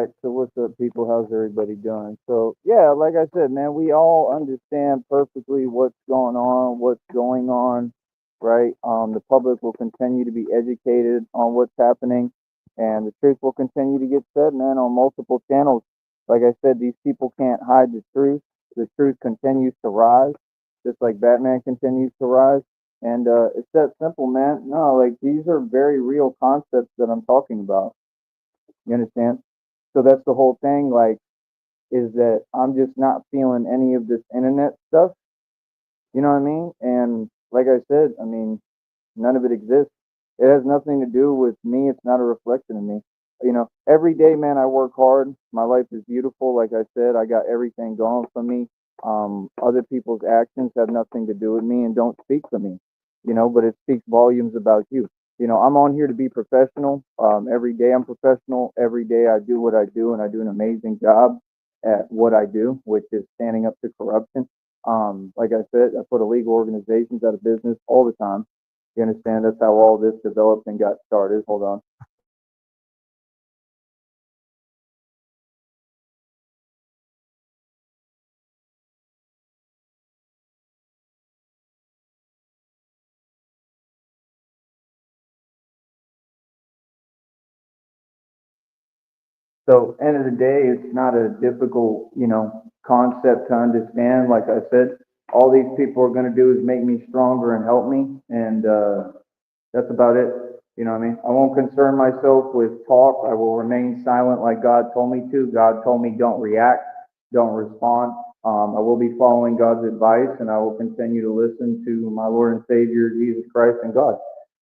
back. So what's up, people? How's everybody doing? So yeah, like I said, man, we all understand perfectly what's going on, right? The public will continue to be educated on what's happening, and the truth will continue to get said, man, on multiple channels. Like I said, these people can't hide the truth. The truth continues to rise, just like Batman continues to rise. And it's that simple, man. No, like these are very real concepts that I'm talking about. You understand? So that's the whole thing, like, is that I'm just not feeling any of this internet stuff. You know what I mean? And like I said, I mean, none of it exists. It has nothing to do with me. It's not a reflection of me. Every day, man, I work hard. My life is beautiful. Like I said, I got everything going for me. Other people's actions have nothing to do with me and don't speak for me, but it speaks volumes about you. I'm on here to be professional. Every day I'm professional. Every day I do what I do, and I do an amazing job at what I do, which is standing up to corruption. Like I said, I put illegal organizations out of business all the time. You understand? That's how all this developed and got started. Hold on. So, end of the day, it's not a difficult, concept to understand. Like I said, all these people are going to do is make me stronger and help me, and that's about it. You know what I mean? I won't concern myself with talk. I will remain silent like God told me to. God told me don't react, don't respond. I will be following God's advice, and I will continue to listen to my Lord and Savior Jesus Christ and God.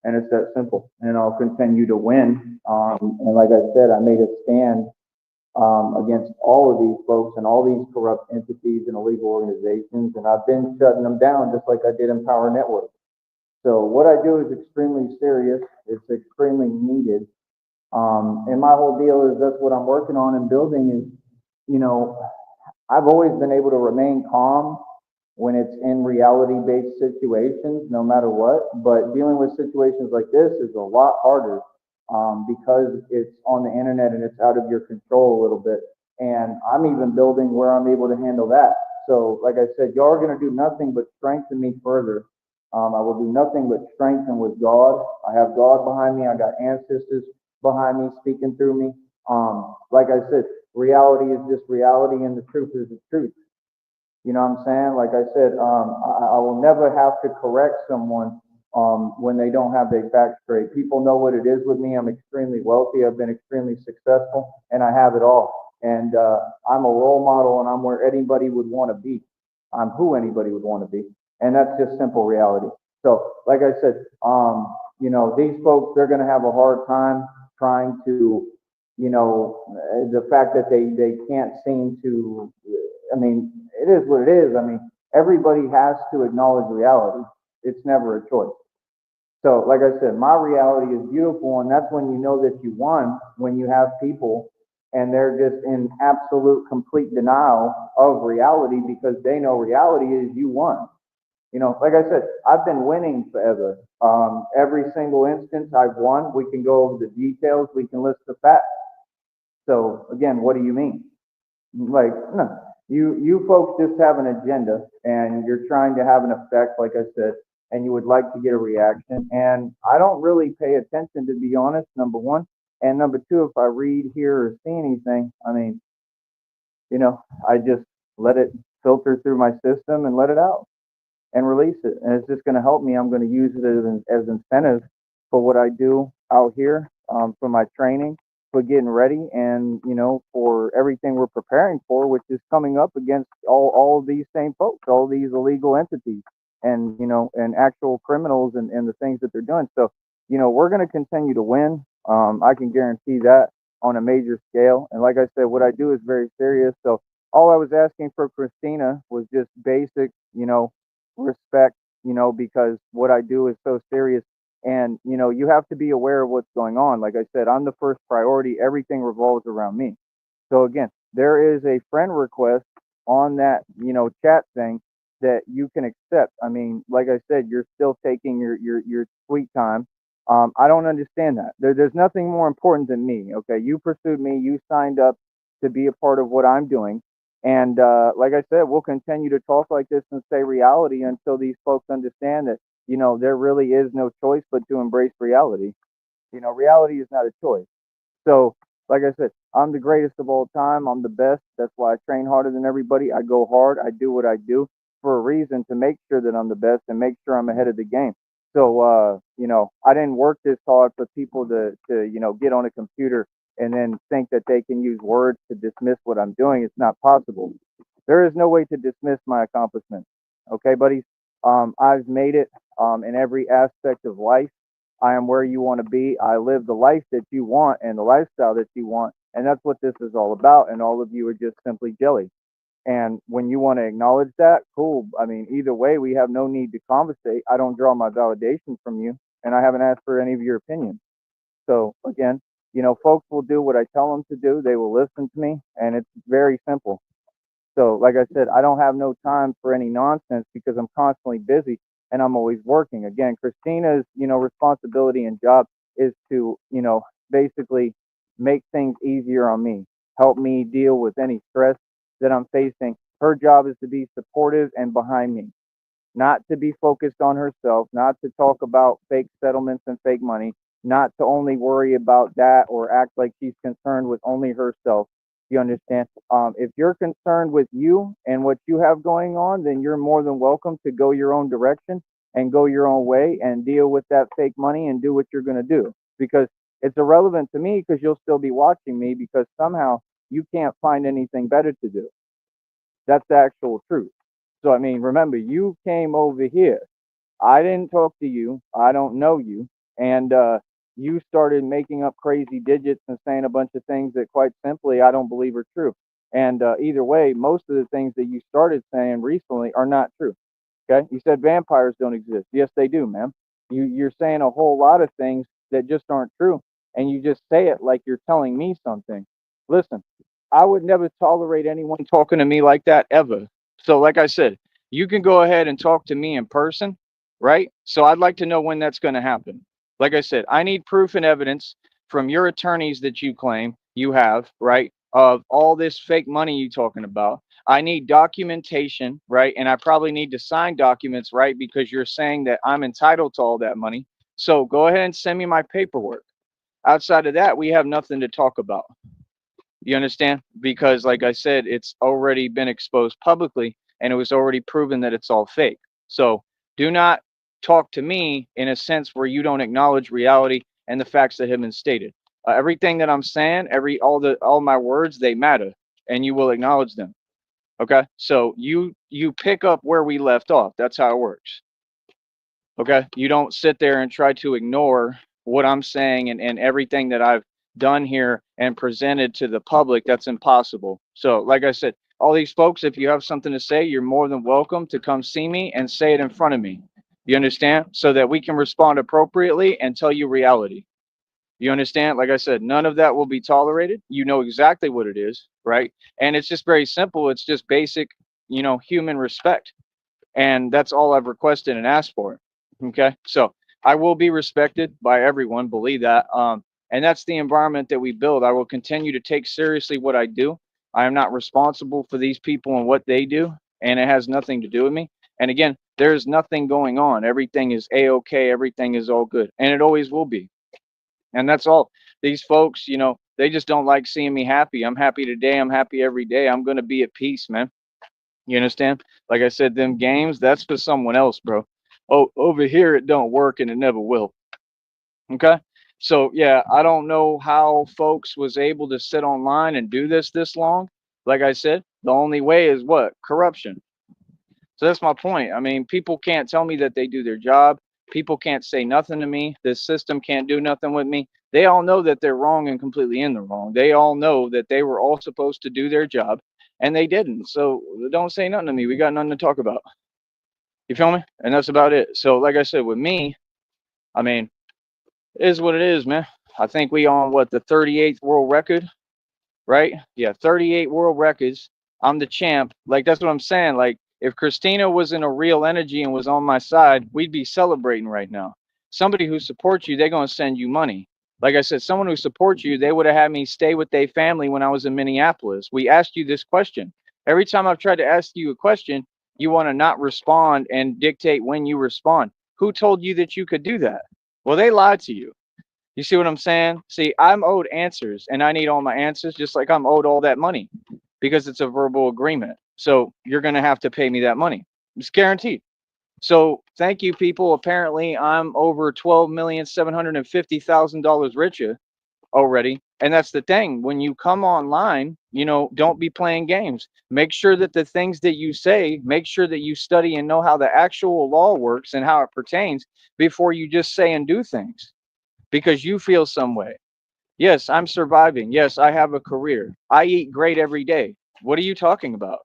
And it's that simple. And I'll continue to win. And like I said, I made a stand against all of these folks and all these corrupt entities and illegal organizations, and I've been shutting them down just like I did in Power Network. So what I do is extremely serious. It's extremely needed. And my whole deal is that's what I'm working on and building is, you know, I've always been able to remain calm when it's in reality-based situations, no matter what. But dealing with situations like this is a lot harder because it's on the internet and it's out of your control a little bit. And I'm even building where I'm able to handle that. So, like I said, y'all are going to do nothing but strengthen me further. I will do nothing but strengthen with God. I have God behind me. I got ancestors behind me speaking through me. Like I said, reality is just reality, and the truth is the truth. You know what I'm saying? Like I said, I will never have to correct someone when they don't have their facts straight. People know what it is with me. I'm extremely wealthy. I've been extremely successful, and I have it all. And I'm a role model, and I'm where anybody would want to be. I'm who anybody would want to be, and that's just simple reality. So, like I said, these folks, they're going to have a hard time trying to, the fact that they can't seem to. I mean, it is what it is. I mean, everybody has to acknowledge reality. It's never a choice. So, like I said, my reality is beautiful, and that's when you know that you won, when you have people and they're just in absolute complete denial of reality because they know reality is you won. Like I said, I've been winning forever. Every single instance I've won, we can go over the details, we can list the facts. So, again, what do you mean? Like, no, you folks just have an agenda, and you're trying to have an effect, like I said, and you would like to get a reaction. And I don't really pay attention, to be honest. Number one, and number two, if I read, hear, or see anything, I mean, I just let it filter through my system and let it out and release it. And it's just going to help me. I'm going to use it as incentive for what I do out here, for my training, for getting ready, and for everything we're preparing for, which is coming up against all of these same folks, all these illegal entities, and and actual criminals, and the things that they're doing. So we're going to continue to win. I can guarantee that on a major scale. And like I said, what I do is very serious. So all I was asking for Christina was just basic, respect, because what I do is so serious. And, you have to be aware of what's going on. Like I said, I'm the first priority. Everything revolves around me. So again, there is a friend request on that, chat thing that you can accept. I mean, like I said, you're still taking your sweet time. I don't understand that. There's nothing more important than me. Okay. You pursued me. You signed up. to be a part of what I'm doing. And like I said, we'll continue to talk like this and say reality until these folks understand that, there really is no choice but to embrace reality. Reality is not a choice. So, like I said, I'm the greatest of all time. I'm the best. That's why I train harder than everybody. I go hard. I do what I do for a reason, to make sure that I'm the best and make sure I'm ahead of the game. So, I didn't work this hard for people to get on a computer and then think that they can use words to dismiss what I'm doing. It's not possible. There is no way to dismiss my accomplishments. Okay, buddies? I've made it in every aspect of life. I am where you want to be. I live the life that you want and the lifestyle that you want. And that's what this is all about. And all of you are just simply jelly. And when you want to acknowledge that, cool. I mean, either way, we have no need to conversate. I don't draw my validation from you, and I haven't asked for any of your opinions. So again, folks will do what I tell them to do. They will listen to me, and it's very simple. So, like I said, I don't have no time for any nonsense because I'm constantly busy and I'm always working. Again, Christina's, responsibility and job is to, basically make things easier on me, help me deal with any stress that I'm facing. Her job is to be supportive and behind me, not to be focused on herself, not to talk about fake settlements and fake money, not to only worry about that or act like she's concerned with only herself. You understand? If you're concerned with you and what you have going on, then you're more than welcome to go your own direction and go your own way and deal with that fake money and do what you're going to do. Because it's irrelevant to me because you'll still be watching me because somehow you can't find anything better to do. That's the actual truth. So, I mean, remember, you came over here. I didn't talk to you. I don't know you. And you started making up crazy digits and saying a bunch of things that, quite simply, I don't believe are true. And either way, most of the things that you started saying recently are not true. Okay? You said vampires don't exist. Yes, they do, ma'am. You're saying a whole lot of things that just aren't true. And you just say it like you're telling me something. Listen, I would never tolerate anyone talking to me like that ever. So, like I said, you can go ahead and talk to me in person, right? So, I'd like to know when that's going to happen. Like I said, I need proof and evidence from your attorneys that you claim you have, right? Of all this fake money you talking about. I need documentation, right? And I probably need to sign documents, right? Because you're saying that I'm entitled to all that money. So go ahead and send me my paperwork. Outside of that, we have nothing to talk about. You understand? Because, like I said, it's already been exposed publicly and it was already proven that it's all fake. So do not talk to me in a sense where you don't acknowledge reality and the facts that have been stated. Everything that I'm saying, all my words, they matter, and you will acknowledge them. Okay, so you pick up where we left off. That's how it works. Okay, you don't sit there and try to ignore what I'm saying and everything that I've done here and presented to the public. That's impossible. So, like I said, all these folks, if you have something to say, you're more than welcome to come see me and say it in front of me. You understand? So that we can respond appropriately and tell you reality. You understand? Like I said, none of that will be tolerated. You know exactly what it is, right? And it's just very simple. It's just basic, human respect. And that's all I've requested and asked for. Okay. So I will be respected by everyone, believe that. And that's the environment that we build. I will continue to take seriously what I do. I am not responsible for these people and what they do, and it has nothing to do with me. And again, there's nothing going on. Everything is a-okay. Everything is all good, and it always will be. And that's all. These folks, they just don't like seeing me happy. I'm happy today. I'm happy every day. I'm going to be at peace, man. You understand? Like I said, them games, that's for someone else, bro. Oh, over here, it don't work and it never will. Okay. So, yeah, I don't know how folks was able to sit online and do this long. Like I said, the only way is what? Corruption. So that's my point. I mean, people can't tell me that they do their job. People can't say nothing to me. This system can't do nothing with me. They all know that they're wrong and completely in the wrong. They all know that they were all supposed to do their job and they didn't. So don't say nothing to me. We got nothing to talk about. You feel me? And that's about it. So, like I said, with me, I mean, it is what it is, man. I think we on what, the 38th world record, right? Yeah, 38 world records. I'm the champ. Like, that's what I'm saying. Like, if Christina was in a real energy and was on my side, we'd be celebrating right now. Somebody who supports you, they're going to send you money. Like I said, someone who supports you, they would have had me stay with their family when I was in Minneapolis. We asked you this question. Every time I've tried to ask you a question, you want to not respond and dictate when you respond. Who told you that you could do that? Well, they lied to you. You see what I'm saying? See, I'm owed answers and I need all my answers just like I'm owed all that money because it's a verbal agreement. So you're going to have to pay me that money. It's guaranteed. So thank you, people. Apparently, I'm over $12,750,000 richer already. And that's the thing. When you come online, don't be playing games. Make sure that the things that you say, make sure that you study and know how the actual law works and how it pertains before you just say and do things because you feel some way. Yes, I'm surviving. Yes, I have a career. I eat great every day. What are you talking about?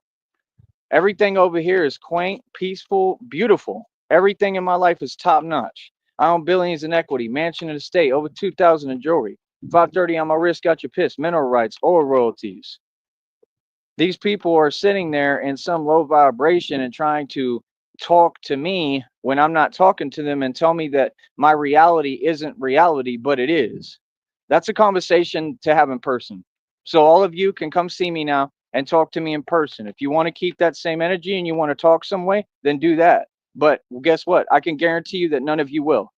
Everything over here is quaint, peaceful, beautiful. Everything in my life is top notch. I own billions in equity, mansion and estate, over 2,000 in jewelry. 530 on my wrist, got you pissed. Mineral rights, oil royalties. These people are sitting there in some low vibration and trying to talk to me when I'm not talking to them and tell me that my reality isn't reality, but it is. That's a conversation to have in person. So all of you can come see me now and talk to me in person. If you want to keep that same energy and you want to talk some way, then do that. But guess what? I can guarantee you that none of you will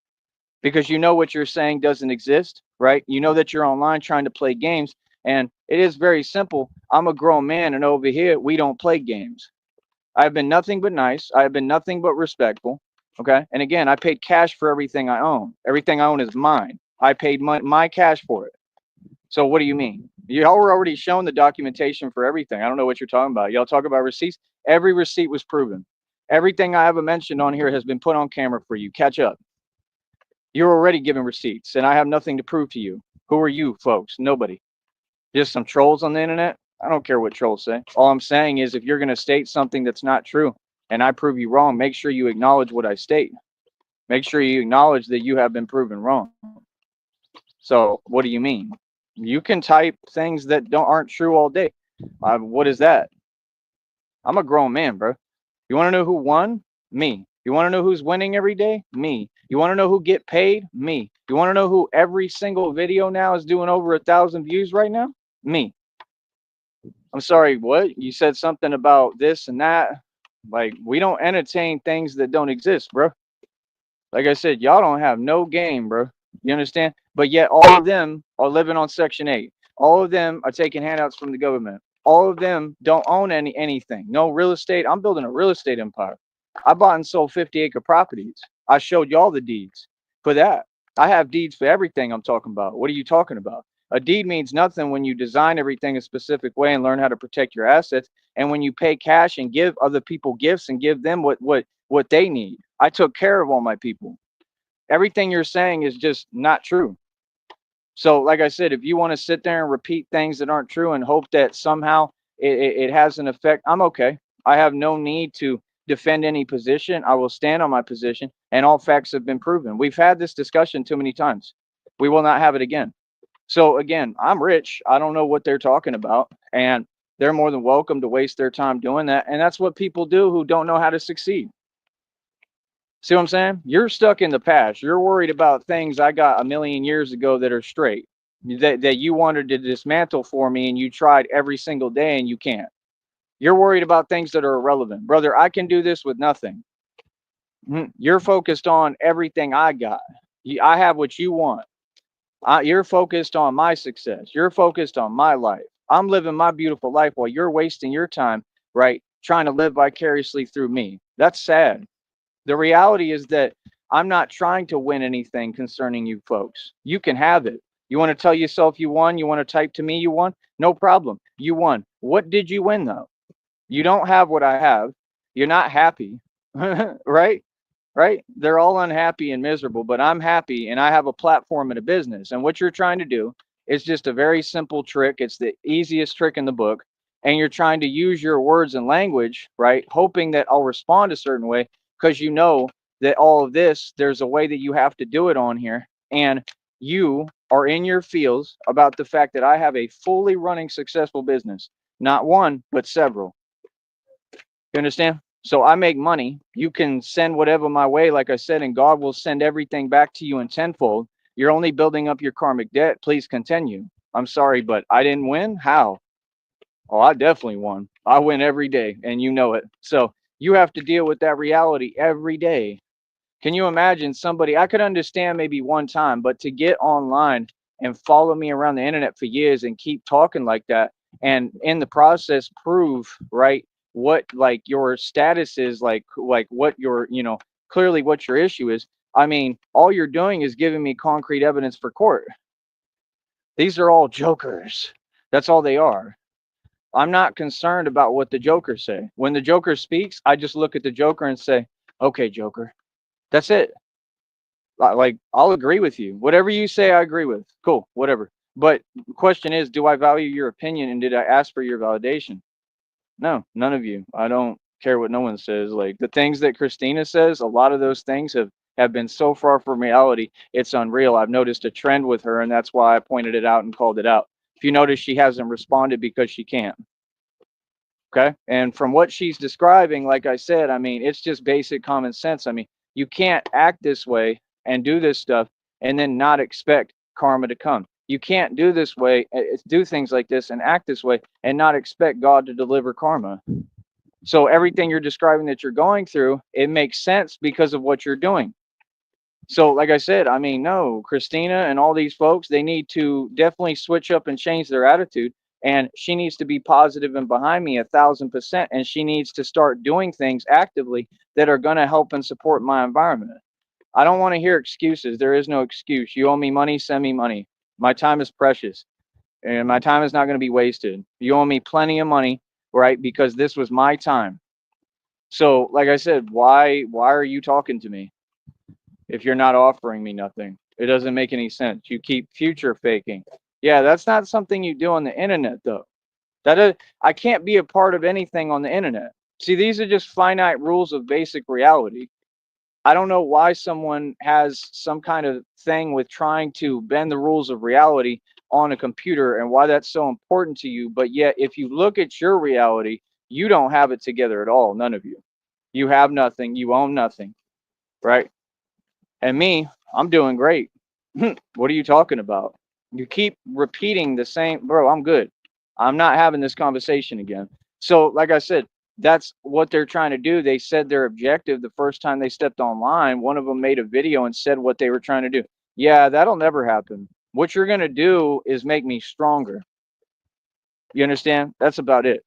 because you know what you're saying doesn't exist, right? You know that you're online trying to play games. And it is very simple. I'm a grown man, and over here, we don't play games. I've been nothing but nice. I have been nothing but respectful. Okay. And again, I paid cash for everything I own. Everything I own is mine. I paid my cash for it. So what do you mean? Y'all were already shown the documentation for everything. I don't know what you're talking about. Y'all talk about receipts. Every receipt was proven. Everything I ever mentioned on here has been put on camera for you. Catch up. You're already giving receipts, and I have nothing to prove to you. Who are you, folks? Nobody. Just some trolls on the internet. I don't care what trolls say. All I'm saying is if you're going to state something that's not true and I prove you wrong, make sure you acknowledge what I state. Make sure you acknowledge that you have been proven wrong. So, what do you mean? You can type things that aren't true all day. What is that? I'm a grown man, bro. You want to know who won? Me. You want to know who's winning every day? Me. You want to know who get paid? Me. You want to know who every single video now is doing over 1,000 views right now? Me. I'm sorry, what? You said something about this and that. Like, we don't entertain things that don't exist, bro. Like I said, y'all don't have no game, bro. You understand? But yet all of them are living on Section 8. All of them are taking handouts from the government. All of them don't own anything. No real estate. I'm building a real estate empire. I bought and sold 50-acre properties. I showed y'all the deeds for that. I have deeds for everything I'm talking about. What are you talking about? A deed means nothing when you design everything a specific way and learn how to protect your assets. And when you pay cash and give other people gifts and give them what they need. I took care of all my people. Everything you're saying is just not true. So, like I said, if you want to sit there and repeat things that aren't true and hope that somehow it has an effect, I'm okay. I have no need to defend any position. I will stand on my position, and all facts have been proven. We've had this discussion too many times. We will not have it again. So, again, I'm rich. I don't know what they're talking about, and they're more than welcome to waste their time doing that. And that's what people do who don't know how to succeed. See what I'm saying? You're stuck in the past. You're worried about things I got a million years ago that are straight, that you wanted to dismantle for me, and you tried every single day and you can't. You're worried about things that are irrelevant. Brother, I can do this with nothing. You're focused on everything I got. I have what you want. You're focused on my success. You're focused on my life. I'm living my beautiful life while you're wasting your time, right? Trying to live vicariously through me. That's sad. The reality is that I'm not trying to win anything concerning you folks. You can have it. You want to tell yourself you won? You want to type to me you won? No problem. You won. What did you win though? You don't have what I have. You're not happy. Right? Right? They're all unhappy and miserable, but I'm happy and I have a platform and a business. And what you're trying to do is just a very simple trick. It's the easiest trick in the book. And you're trying to use your words and language, right? Hoping that I'll respond a certain way because you know that all of this, there's a way that you have to do it on here. And you are in your feels about the fact that I have a fully running successful business, not one, but several. You understand? So I make money. You can send whatever my way, like I said, and God will send everything back to you in tenfold. You're only building up your karmic debt. Please continue. I'm sorry, but I didn't win. How? Oh, I definitely won. I win every day, and you know it. So you have to deal with that reality every day. Can you imagine somebody? I could understand maybe one time, but to get online and follow me around the internet for years and keep talking like that, and in the process prove, right, what like your status is, like what your, clearly what your issue is. I mean, all you're doing is giving me concrete evidence for court. These are all jokers. That's all they are. I'm not concerned about what the jokers say. When the joker speaks, I just look at the joker and say, okay, joker. That's it. Like, I'll agree with you. Whatever you say, I agree with. Cool, whatever. But the question is, do I value your opinion, and did I ask for your validation? No, none of you. I don't care what no one says. Like the things that Christina says, a lot of those things have been so far from reality, it's unreal. I've noticed a trend with her, and that's why I pointed it out and called it out. If you notice, she hasn't responded because she can't. Okay. And from what she's describing, like I said, I mean, it's just basic common sense. I mean, you can't act this way and do this stuff and then not expect karma to come. You can't do this way, do things like this and act this way and not expect God to deliver karma. So everything you're describing that you're going through, it makes sense because of what you're doing. So, like I said, I mean, no, Christina and all these folks, they need to definitely switch up and change their attitude. And she needs to be positive and behind me 1,000%. And she needs to start doing things actively that are going to help and support my environment. I don't want to hear excuses. There is no excuse. You owe me money, send me money. My time is precious and my time is not going to be wasted. You owe me plenty of money, right? Because this was my time. So, like I said, why are you talking to me if you're not offering me nothing? It doesn't make any sense. You keep future faking. Yeah, that's not something you do on the internet though. That is, I can't be a part of anything on the internet. See, these are just finite rules of basic reality. I don't know why someone has some kind of thing with trying to bend the rules of reality on a computer and why that's so important to you. But yet, if you look at your reality, you don't have it together at all. None of you. You have nothing. You own nothing. Right. And me, I'm doing great. What are you talking about? You keep repeating the same, bro. I'm good. I'm not having this conversation again. So, like I said, that's what they're trying to do. They said their objective the first time they stepped online. One of them made a video and said what they were trying to do. Yeah, that'll never happen. What you're going to do is make me stronger. You understand? That's about it.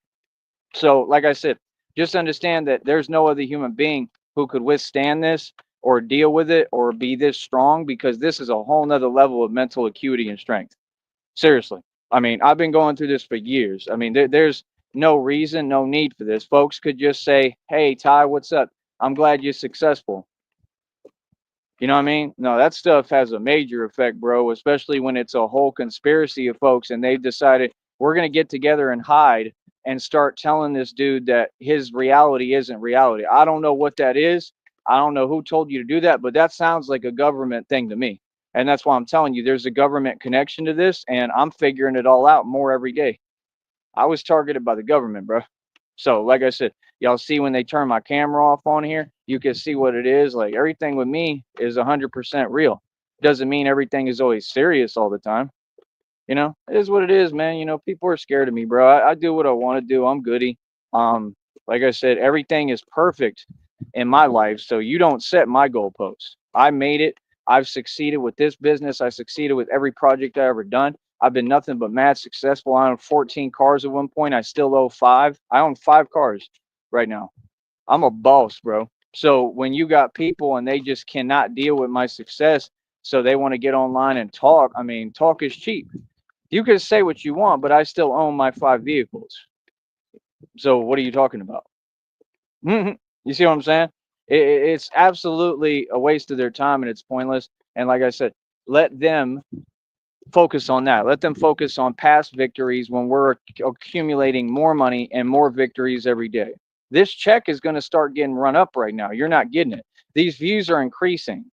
So, like I said, just understand that there's no other human being who could withstand this or deal with it or be this strong, because this is a whole nother level of mental acuity and strength. Seriously. I mean, I've been going through this for years. I mean, there's no reason, no need for this. Folks could just say, hey, Ty, what's up? I'm glad you're successful. You know what I mean? No, that stuff has a major effect, bro, especially when it's a whole conspiracy of folks and they've decided we're going to get together and hide and start telling this dude that his reality isn't reality. I don't know what that is. I don't know who told you to do that, but that sounds like a government thing to me. And that's why I'm telling you there's a government connection to this, and I'm figuring it all out more every day. I was targeted by the government, bro. So, like I said, y'all see when they turn my camera off on here, you can see what it is. Like everything with me is 100% real. Doesn't mean everything is always serious all the time. It is what it is, man. People are scared of me, bro. I do what I want to do. I'm goody. Um, like I said, everything is perfect in my life, so you don't set my goalposts. I made it. I've succeeded with this business. I succeeded with every project I ever done. I've been nothing but mad successful. I own 14 cars at one point. I still owe 5. I own 5 cars right now. I'm a boss, bro. So when you got people and they just cannot deal with my success, so they want to get online and talk, I mean, talk is cheap. You can say what you want, but I still own my 5 vehicles. So what are you talking about? You see what I'm saying? It's absolutely a waste of their time and it's pointless. And like I said, let them focus on that. Let them focus on past victories when we're accumulating more money and more victories every day. This check is going to start getting run up right now. You're not getting it. These views are increasing.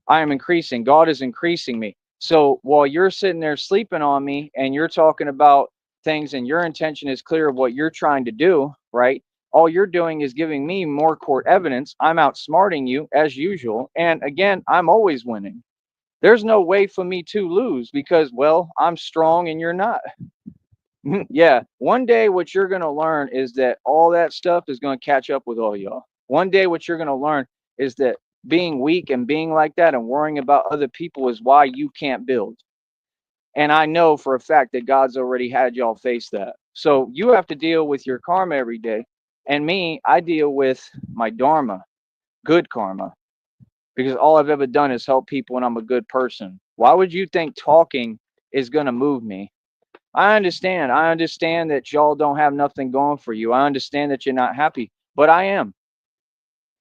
I am increasing. God is increasing me. So while you're sitting there sleeping on me and you're talking about things and your intention is clear of what you're trying to do, right? All you're doing is giving me more court evidence. I'm outsmarting you as usual. And again, I'm always winning. There's no way for me to lose because, well, I'm strong and you're not. Yeah, one day what you're going to learn is that all that stuff is going to catch up with all y'all. One day what you're going to learn is that being weak and being like that and worrying about other people is why you can't build. And I know for a fact that God's already had y'all face that. So you have to deal with your karma every day. And me, I deal with my dharma, good karma, because all I've ever done is help people and I'm a good person. Why would you think talking is going to move me? I understand. I understand that y'all don't have nothing going for you. I understand that you're not happy, but I am.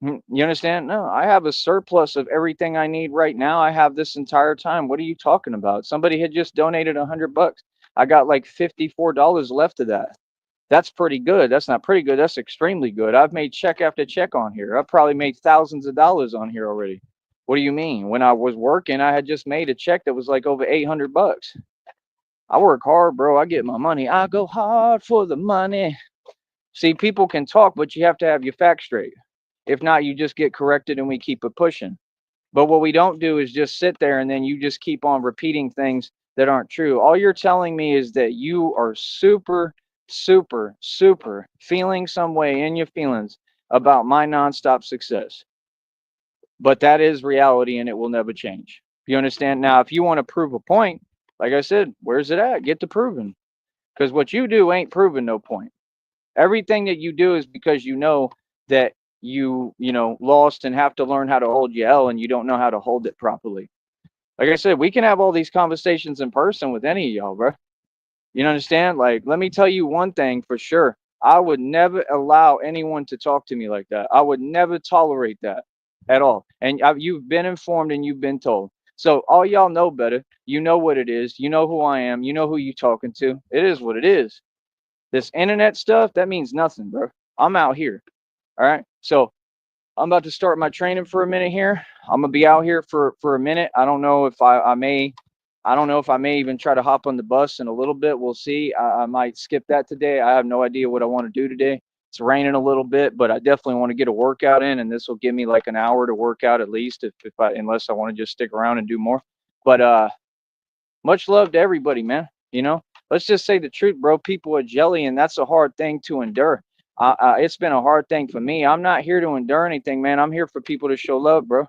You understand? No, I have a surplus of everything I need right now. I have this entire time. What are you talking about? Somebody had just donated $100. I got like $54 left of that. That's pretty good. That's not pretty good. That's extremely good. I've made check after check on here. I've probably made thousands of dollars on here already. What do you mean? When I was working, I had just made a check that was like over $800. I work hard, bro. I get my money. I go hard for the money. See, people can talk, but you have to have your facts straight. If not, you just get corrected and we keep it pushing. But what we don't do is just sit there and then you just keep on repeating things that aren't true. All you're telling me is that you are super, super, super feeling some way in your feelings about my nonstop success. But that is reality and it will never change. You understand? Now, if you want to prove a point, like I said, where's it at? Get to proving. Because what you do ain't proving no point. Everything that you do is because you know that you lost and have to learn how to hold your L and you don't know how to hold it properly. Like I said, we can have all these conversations in person with any of y'all, bro. You understand? Like, let me tell you one thing for sure. I would never allow anyone to talk to me like that. I would never tolerate that at all. And you've been informed and you've been told. So all y'all know better. You know what it is. You know who I am. You know who you talking to. It is what it is. This internet stuff, that means nothing, bro. I'm out here. All right. So I'm about to start my training for a minute here. I'm gonna be out here for a minute. I don't know if I may. I don't know if I may even try to hop on the bus in a little bit. We'll see. I might skip that today. I have no idea what I want to do today. It's raining a little bit, but I definitely want to get a workout in, and this will give me like an hour to work out at least, unless I want to just stick around and do more. But much love to everybody, man. Let's just say the truth, bro. People are jelly, and that's a hard thing to endure. It's been a hard thing for me. I'm not here to endure anything, man. I'm here for people to show love, bro.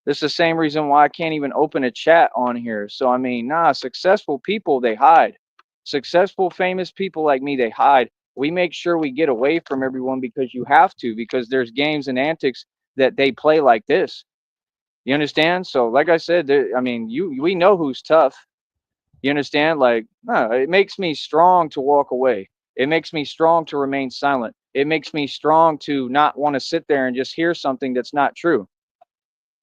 This is the same reason why I can't even open a chat on here. So, I mean, nah, successful people, they hide. Successful, famous people like me, they hide. We make sure we get away from everyone because you have to, because there's games and antics that they play like this. You understand? So, like I said, I mean, we know who's tough. You understand? Like, no, it makes me strong to walk away. It makes me strong to remain silent. It makes me strong to not want to sit there and just hear something that's not true.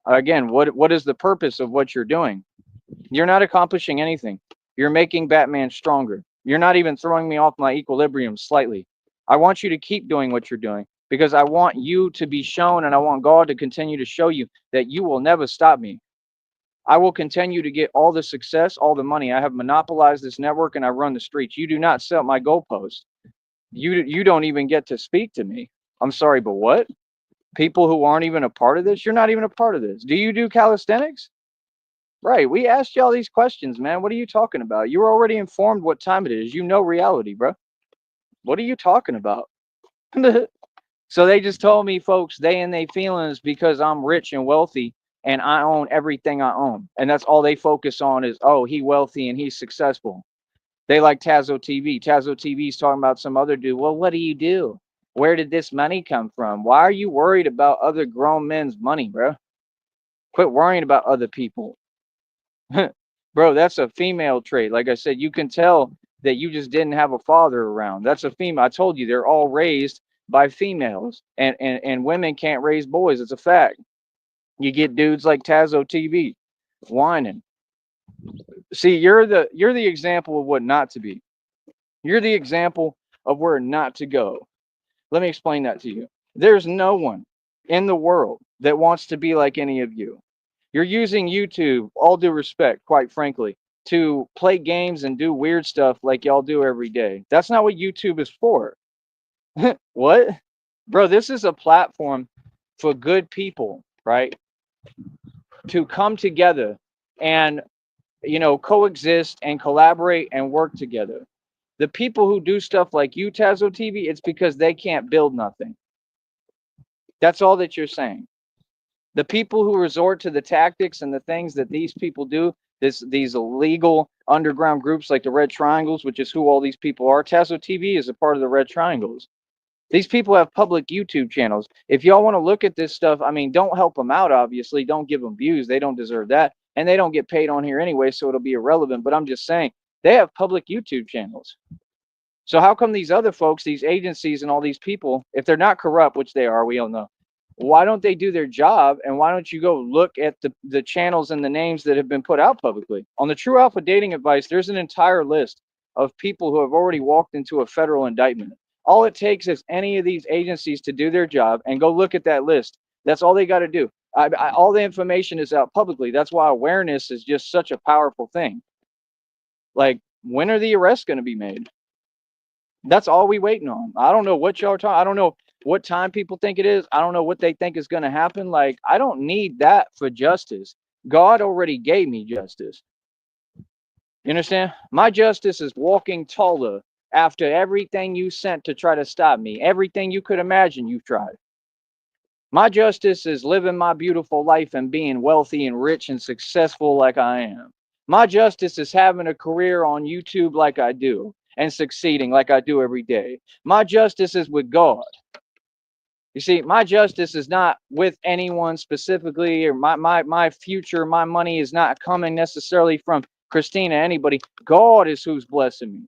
Again, what is the purpose of what you're doing? You're not accomplishing anything. You're making Batman stronger. You're not even throwing me off my equilibrium slightly. I want you to keep doing what you're doing because I want you to be shown and I want God to continue to show you that you will never stop me. I will continue to get all the success, all the money. I have monopolized this network and I run the streets. You do not set my goalposts. You don't even get to speak to me. I'm sorry, but what? People who aren't even a part of this? You're not even a part of this. Do you do calisthenics? Right. We asked you all these questions, man. What are you talking about? You were already informed what time it is. You know reality, bro. What are you talking about? So they just told me, folks, they in their feelings because I'm rich and wealthy and I own everything I own. And that's all they focus on is, oh, he wealthy and he's successful. They like Tazo TV. Tazo TV's talking about some other dude. Well, what do you do? Where did this money come from? Why are you worried about other grown men's money, bro? Quit worrying about other people. Bro, that's a female trait. Like I said, you can tell that you just didn't have a father around. That's a female. I told you they're all raised by females, and women can't raise boys. It's a fact. You get dudes like Tazo TV whining. See, you're the example of what not to be. You're the example of where not to go. Let me explain that to you. There's no one in the world that wants to be like any of you. You're using YouTube, all due respect, quite frankly, to play games and do weird stuff like y'all do every day. That's not what YouTube is for. What? Bro, this is a platform for good people, right? To come together and, coexist and collaborate and work together. The people who do stuff like you, Tazo TV, it's because they can't build nothing. That's all that you're saying. The people who resort to the tactics and the things that these people do, these illegal underground groups like the Red Triangles, which is who all these people are. Tazo TV is a part of the Red Triangles. These people have public YouTube channels. If y'all want to look at this stuff, I mean, don't help them out, obviously. Don't give them views. They don't deserve that. And they don't get paid on here anyway, so it'll be irrelevant. But I'm just saying, they have public YouTube channels. So how come these other folks, these agencies and all these people, if they're not corrupt, which they are, we all know, why don't they do their job? And why don't you go look at the channels and the names that have been put out publicly? On the True Alpha Dating Advice, there's an entire list of people who have already walked into a federal indictment. All it takes is any of these agencies to do their job and go look at that list. That's all they got to do. All the information is out publicly. That's why awareness is just such a powerful thing. Like, when are the arrests going to be made? That's all we waiting on. I don't know what y'all are talking. I don't know what time people think it is. I don't know what they think is going to happen. Like, I don't need that for justice. God already gave me justice. You understand? My justice is walking taller after everything you sent to try to stop me. Everything you could imagine, you've tried. My justice is living my beautiful life and being wealthy and rich and successful like I am. My justice is having a career on YouTube like I do and succeeding like I do every day. My justice is with God. You see, my justice is not with anyone specifically, or my future, my money is not coming necessarily from Christina, anybody. God is who's blessing me.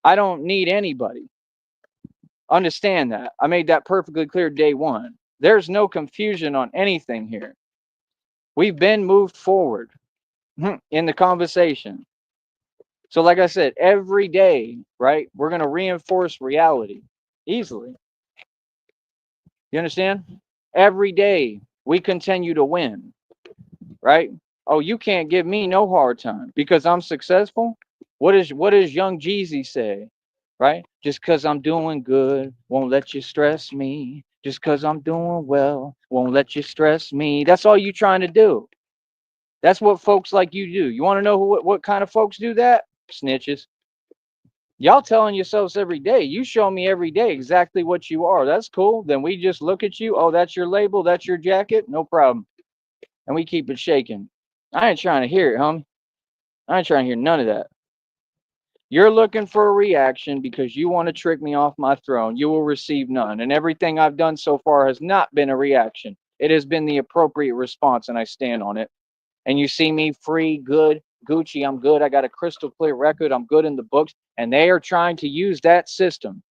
I don't need anybody. Understand that. I made that perfectly clear day one. There's no confusion on anything here. We've been moved forward in the conversation. So like I said, every day, right, we're going to reinforce reality easily. You understand? Every day we continue to win, right? Oh, you can't give me no hard time because I'm successful. What does Young Jeezy say? Right? Just because I'm doing good won't let you stress me. Just because I'm doing well won't let you stress me. That's all you trying to do. That's what folks like you do. You want to know what kind of folks do that? Snitches. Y'all telling yourselves every day. You show me every day exactly what you are. That's cool. Then we just look at you. Oh, that's your label. That's your jacket. No problem. And we keep it shaking. I ain't trying to hear it, homie. I ain't trying to hear none of that. You're looking for a reaction because you want to trick me off my throne. You will receive none. And everything I've done so far has not been a reaction. It has been the appropriate response, and I stand on it. And you see me free, good, Gucci, I'm good. I got a crystal clear record. I'm good in the books. And they are trying to use that system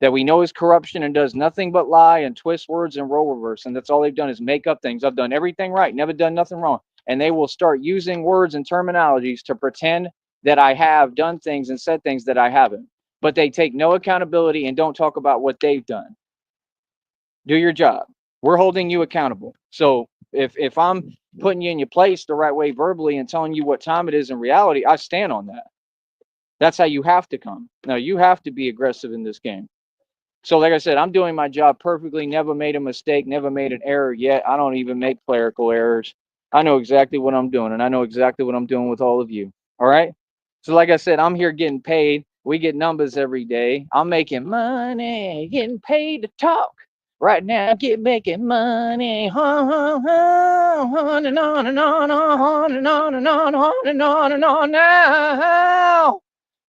that we know is corruption and does nothing but lie and twist words and role reverse. And that's all they've done is make up things. I've done everything right, never done nothing wrong. And they will start using words and terminologies to pretend that I have done things and said things that I haven't. But they take no accountability and don't talk about what they've done. Do your job. We're holding you accountable. So if I'm putting you in your place the right way verbally and telling you what time it is in reality, I stand on that. That's how you have to come. Now, you have to be aggressive in this game. So like I said, I'm doing my job perfectly, never made a mistake, never made an error yet. I don't even make clerical errors. I know exactly what I'm doing, and I know exactly what I'm doing with all of you. All right? So like I said, I'm here getting paid. We get numbers every day. I'm making money, getting paid to talk. Right now, making money. On and on and on and on and on and on and on and on now.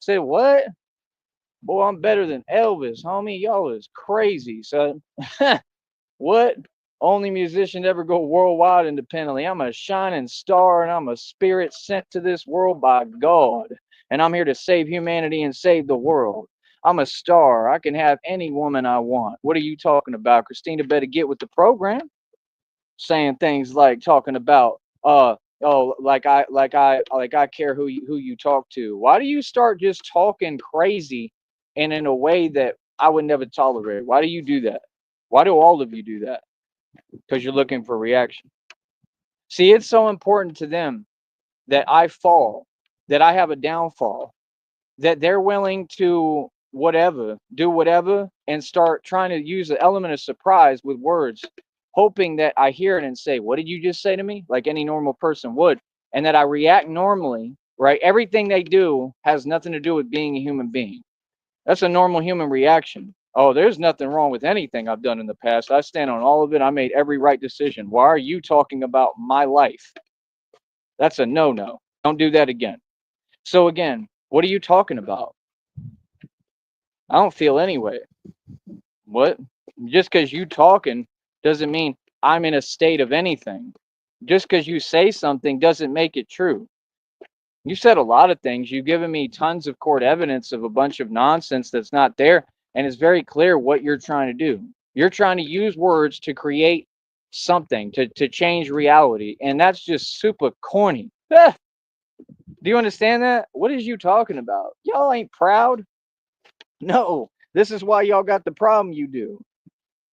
Say what? Boy, I'm better than Elvis, homie. Y'all is crazy, son. What? Only musician to ever go worldwide independently. I'm a shining star and I'm a spirit sent to this world by God. And I'm here to save humanity and save the world. I'm a star. I can have any woman I want. What are you talking about? Christina better get with the program. Saying things like talking about oh, like I care who you talk to. Why do you start just talking crazy and in a way that I would never tolerate? Why do you do that? Why do all of you do that? Because you're looking for reaction. See, it's so important to them that I fall, that I have a downfall, that they're willing to do whatever, and start trying to use the element of surprise with words, hoping that I hear it and say, what did you just say to me? Like any normal person would. and that I react normally, right? Everything they do has nothing to do with being a human being. That's a normal human reaction. Oh, there's nothing wrong with anything I've done in the past. I stand on all of it. I made every right decision. Why are you talking about my life? That's a no-no. Don't do that again. So again, what are you talking about? I don't feel anyway. What? Just because you talking doesn't mean I'm in a state of anything. Just because you say something doesn't make it true. You said a lot of things. You've given me tons of court evidence of a bunch of nonsense that's not there. And it's very clear what you're trying to do. You're trying to use words to create something, to change reality. And that's just super corny. Do you understand that? What is you talking about? Y'all ain't proud? No. This is why y'all got the problem you do.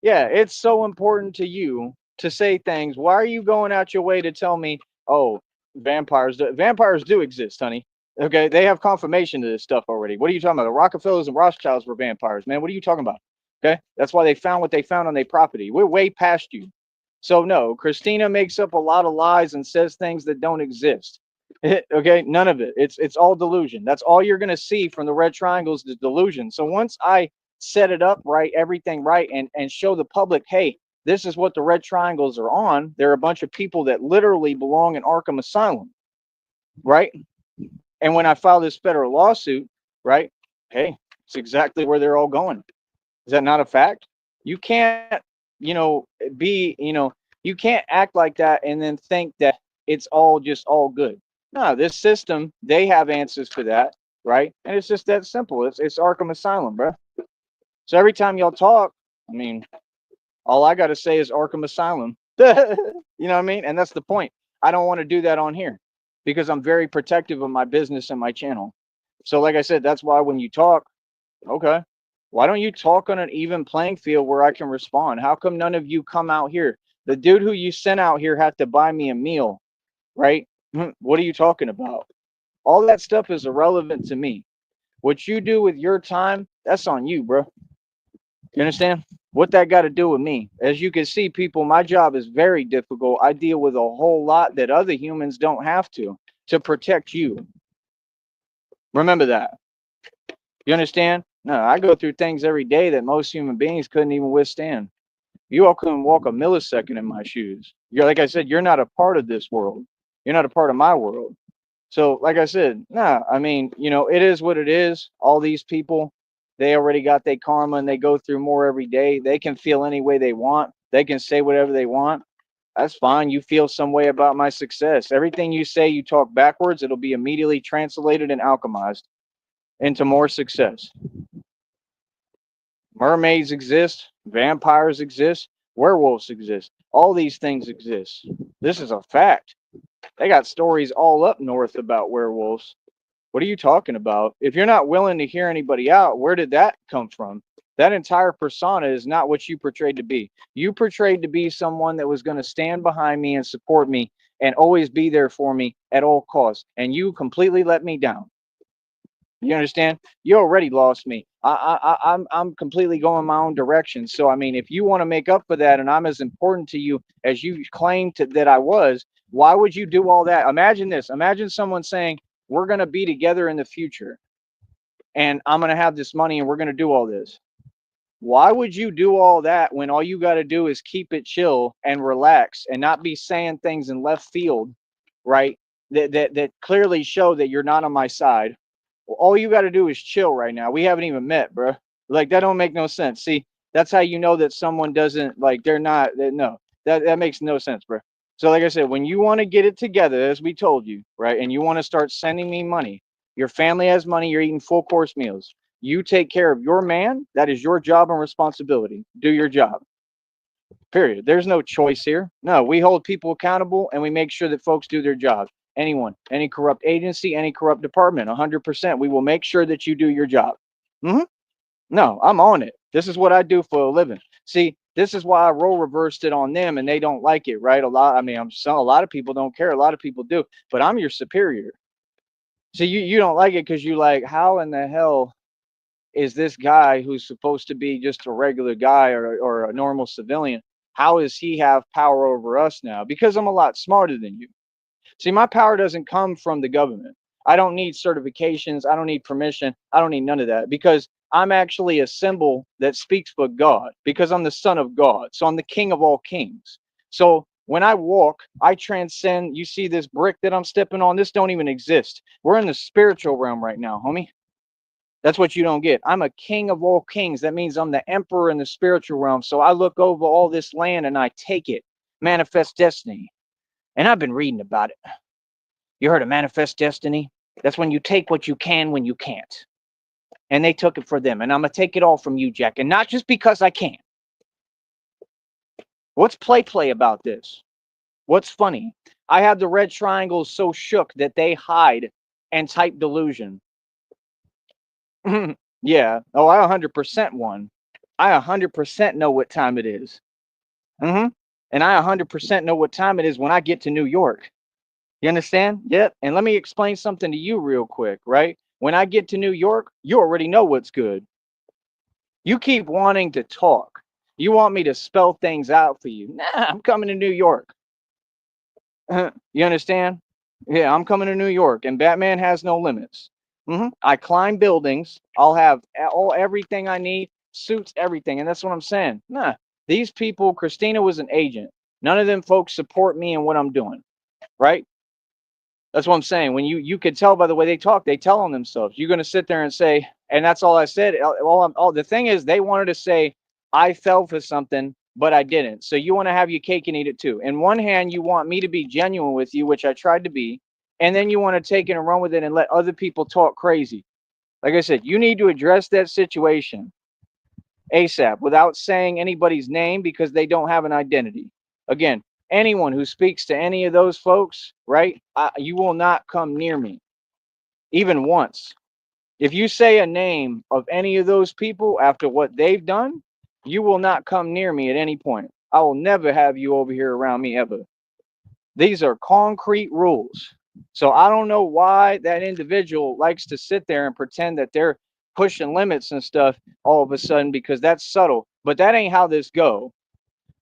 Yeah, it's so important to you to say things. Why are you going out your way to tell me, oh, vampires do exist, honey? Okay, they have confirmation to this stuff already. What are you talking about? The Rockefellers and Rothschilds were vampires, man. What are you talking about? Okay, that's why they found what they found on their property. We're way past you. So no, Christina makes up a lot of lies and says things that don't exist. Okay, none of it. It's all delusion. That's all you're gonna see from the red triangles, the delusion. So once I set it up right, everything right, and show the public, hey, this is what the red triangles are on. They're a bunch of people that literally belong in Arkham Asylum, right? And when I file this federal lawsuit, right, hey, it's exactly where they're all going. Is that not a fact? You can't, you know, be, you can't act like that and then think that it's all just all good. No, this system, they have answers for that, right? And it's just that simple. It's Arkham Asylum, bro. So every time y'all talk, I mean, all I got to say is Arkham Asylum. You know what I mean? And that's the point. I don't want to do that on here because I'm very protective of my business and my channel. So, like I said, that's why when you talk, okay, why don't you talk on an even playing field where I can respond? How come none of you come out here? The dude who you sent out here had to buy me a meal, right? What are you talking about? All that stuff is irrelevant to me. What you do with your time, that's on you, bro. You understand? What that got to do with me? As you can see, people, my job is very difficult. I deal with a whole lot that other humans don't have to protect you. Remember that. You understand? No, I go through things every day that most human beings couldn't even withstand. You all couldn't walk a millisecond in my shoes. You're, like I said, you're not a part of this world. You're not a part of my world. So, like I said, nah, I mean, it is what it is. All these people, they already got their karma and they go through more every day. They can feel any way they want. They can say whatever they want. That's fine. You feel some way about my success. Everything you say, you talk backwards, it'll be immediately translated and alchemized into more success. Mermaids exist, vampires exist, werewolves exist. All these things exist. This is a fact. They got stories all up north about werewolves. What are you talking about? If you're not willing to hear anybody out, where did that come from? That entire persona is not what you portrayed to be. You portrayed to be someone that was going to stand behind me and support me and always be there for me at all costs. And you completely let me down. You understand? You already lost me. I'm completely going my own direction. So I mean, if you want to make up for that, and I'm as important to you as you claimed that I was, why would you do all that? Imagine this. Imagine someone saying, "We're going to be together in the future, and I'm going to have this money, and we're going to do all this." Why would you do all that when all you got to do is keep it chill and relax and not be saying things in left field, right? That clearly show that you're not on my side. All you got to do is chill right now. We haven't even met, bro. Like that don't make no sense. See, that's how you know that someone doesn't like they're not. No, that makes no sense, bro. So like I said, when you want to get it together, as we told you, right, and you want to start sending me money, your family has money. You're eating full course meals. You take care of your man. That is your job and responsibility. Do your job. Period. There's no choice here. No, we hold people accountable and we make sure that folks do their job. Anyone, any corrupt agency, any corrupt department, 100%. We will make sure that you do your job. No, I'm on it. This is what I do for a living. See, this is why I role reversed it on them and they don't like it, right? A lot of people don't care. A lot of people do, but I'm your superior. So you don't like it because you like, how in the hell is this guy who's supposed to be just a regular guy or a normal civilian? How does he have power over us now? Because I'm a lot smarter than you. See, my power doesn't come from the government. I don't need certifications. I don't need permission. I don't need none of that because I'm actually a symbol that speaks for God because I'm the son of God. So I'm the king of all kings. So when I walk, I transcend. You see this brick that I'm stepping on? This don't even exist. We're in the spiritual realm right now, homie. That's what you don't get. I'm a king of all kings. That means I'm the emperor in the spiritual realm. So I look over all this land and I take it. Manifest destiny. And I've been reading about it. You heard of manifest destiny? That's when you take what you can when you can't. And they took it for them. And I'm going to take it all from you, Jack. And not just because I can. What's play about this? What's funny? I have the red triangles so shook that they hide and type delusion. Yeah. Oh, I 100% won. I 100% know what time it is. And I 100% know what time it is when I get to New York. You understand? Yep. And let me explain something to you real quick, right? When I get to New York, you already know what's good. You keep wanting to talk. You want me to spell things out for you. Nah, I'm coming to New York. You understand? Yeah, I'm coming to New York, and Batman has no limits. I climb buildings. I'll have everything I need, suits, everything, and that's what I'm saying. Nah, these people. Christina was an agent. None of them folks support me and what I'm doing. Right? That's what I'm saying. When you could tell by the way they talk, they tell on themselves. You're gonna sit there and say, and that's all I said. The thing is, they wanted to say, I fell for something, but I didn't. So you want to have your cake and eat it too. In one hand, you want me to be genuine with you, which I tried to be, and then you want to take it and run with it and let other people talk crazy. Like I said, you need to address that situation ASAP without saying anybody's name because they don't have an identity. Again, anyone who speaks to any of those folks, right? You will not come near me, even once. If you say a name of any of those people after what they've done, you will not come near me at any point. I will never have you over here around me ever. These are concrete rules. So I don't know why that individual likes to sit there and pretend that they're pushing limits and stuff all of a sudden because that's subtle. But that ain't how this go.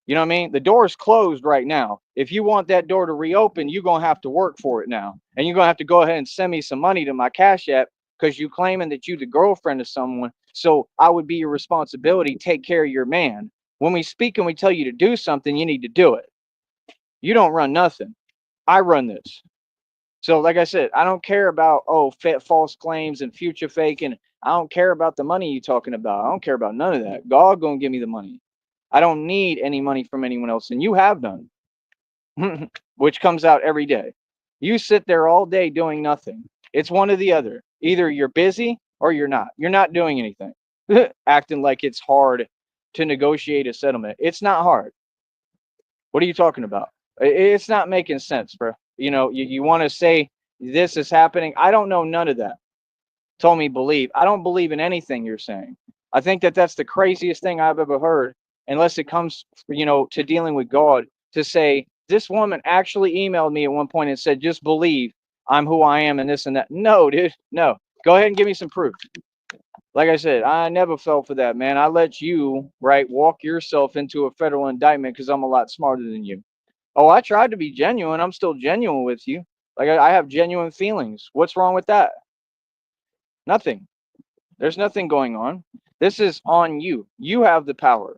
You know what I mean? The door is closed right now. If you want that door to reopen, you're going to have to work for it now. And you're going to have to go ahead and send me some money to my Cash App because you claiming that you the girlfriend of someone. So I would be your responsibility. Take care of your man. When we speak and we tell you to do something, you need to do it. You don't run nothing. I run this. So like I said, I don't care about, false claims and future faking. I don't care about the money you talking about. I don't care about none of that. God gonna give me the money. I don't need any money from anyone else, and you have none, which comes out every day. You sit there all day doing nothing. It's one or the other. Either you're busy or you're not. You're not doing anything. Acting like it's hard to negotiate a settlement. It's not hard. What are you talking about? It's not making sense, bro. You know, you want to say this is happening. I don't know none of that. Told me believe. I don't believe in anything you're saying. I think that that's the craziest thing I've ever heard, unless it comes, to dealing with God, to say, this woman actually emailed me at one point and said, just believe I'm who I am and this and that. No, dude, no. Go ahead and give me some proof. Like I said, I never fell for that, man. I let you, right, walk yourself into a federal indictment because I'm a lot smarter than you. Oh, I tried to be genuine. I'm still genuine with you. Like I have genuine feelings. What's wrong with that? Nothing. There's nothing going on. This is on you. You have the power,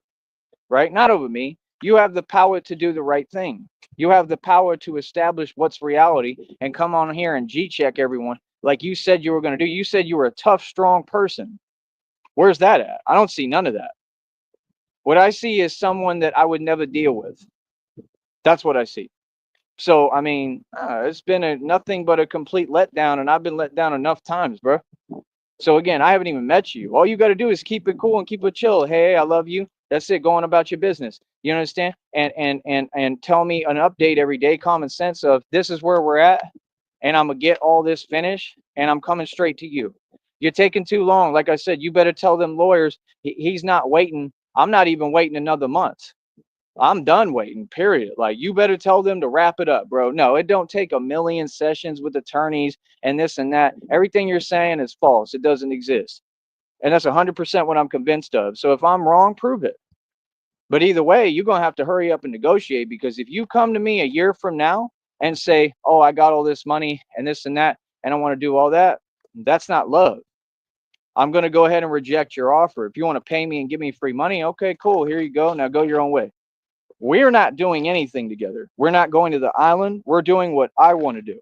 right? Not over me. You have the power to do the right thing. You have the power to establish what's reality and come on here and G-check everyone like you said you were going to do. You said you were a tough, strong person. Where's that at? I don't see none of that. What I see is someone that I would never deal with. That's what I see. So, I mean, it's been nothing but a complete letdown, and I've been let down enough times, bro. So again, I haven't even met you. All you got to do is keep it cool and keep it chill. Hey, I love you. That's it. Going about your business. You understand? And tell me an update every day. Common sense of this is where we're at, and I'm gonna get all this finished, and I'm coming straight to you. You're taking too long. Like I said, you better tell them lawyers he's not waiting. I'm not even waiting another month. I'm done waiting, period. Like, you better tell them to wrap it up, bro. No, it don't take a million sessions with attorneys and this and that. Everything you're saying is false. It doesn't exist. And that's 100% what I'm convinced of. So if I'm wrong, prove it. But either way, you're going to have to hurry up and negotiate, because if you come to me a year from now and say, oh, I got all this money and this and that, and I want to do all that. That's not love. I'm going to go ahead and reject your offer. If you want to pay me and give me free money, okay, cool. Here you go. Now go your own way. We're not doing anything together. We're not going to the island. We're doing what I want to do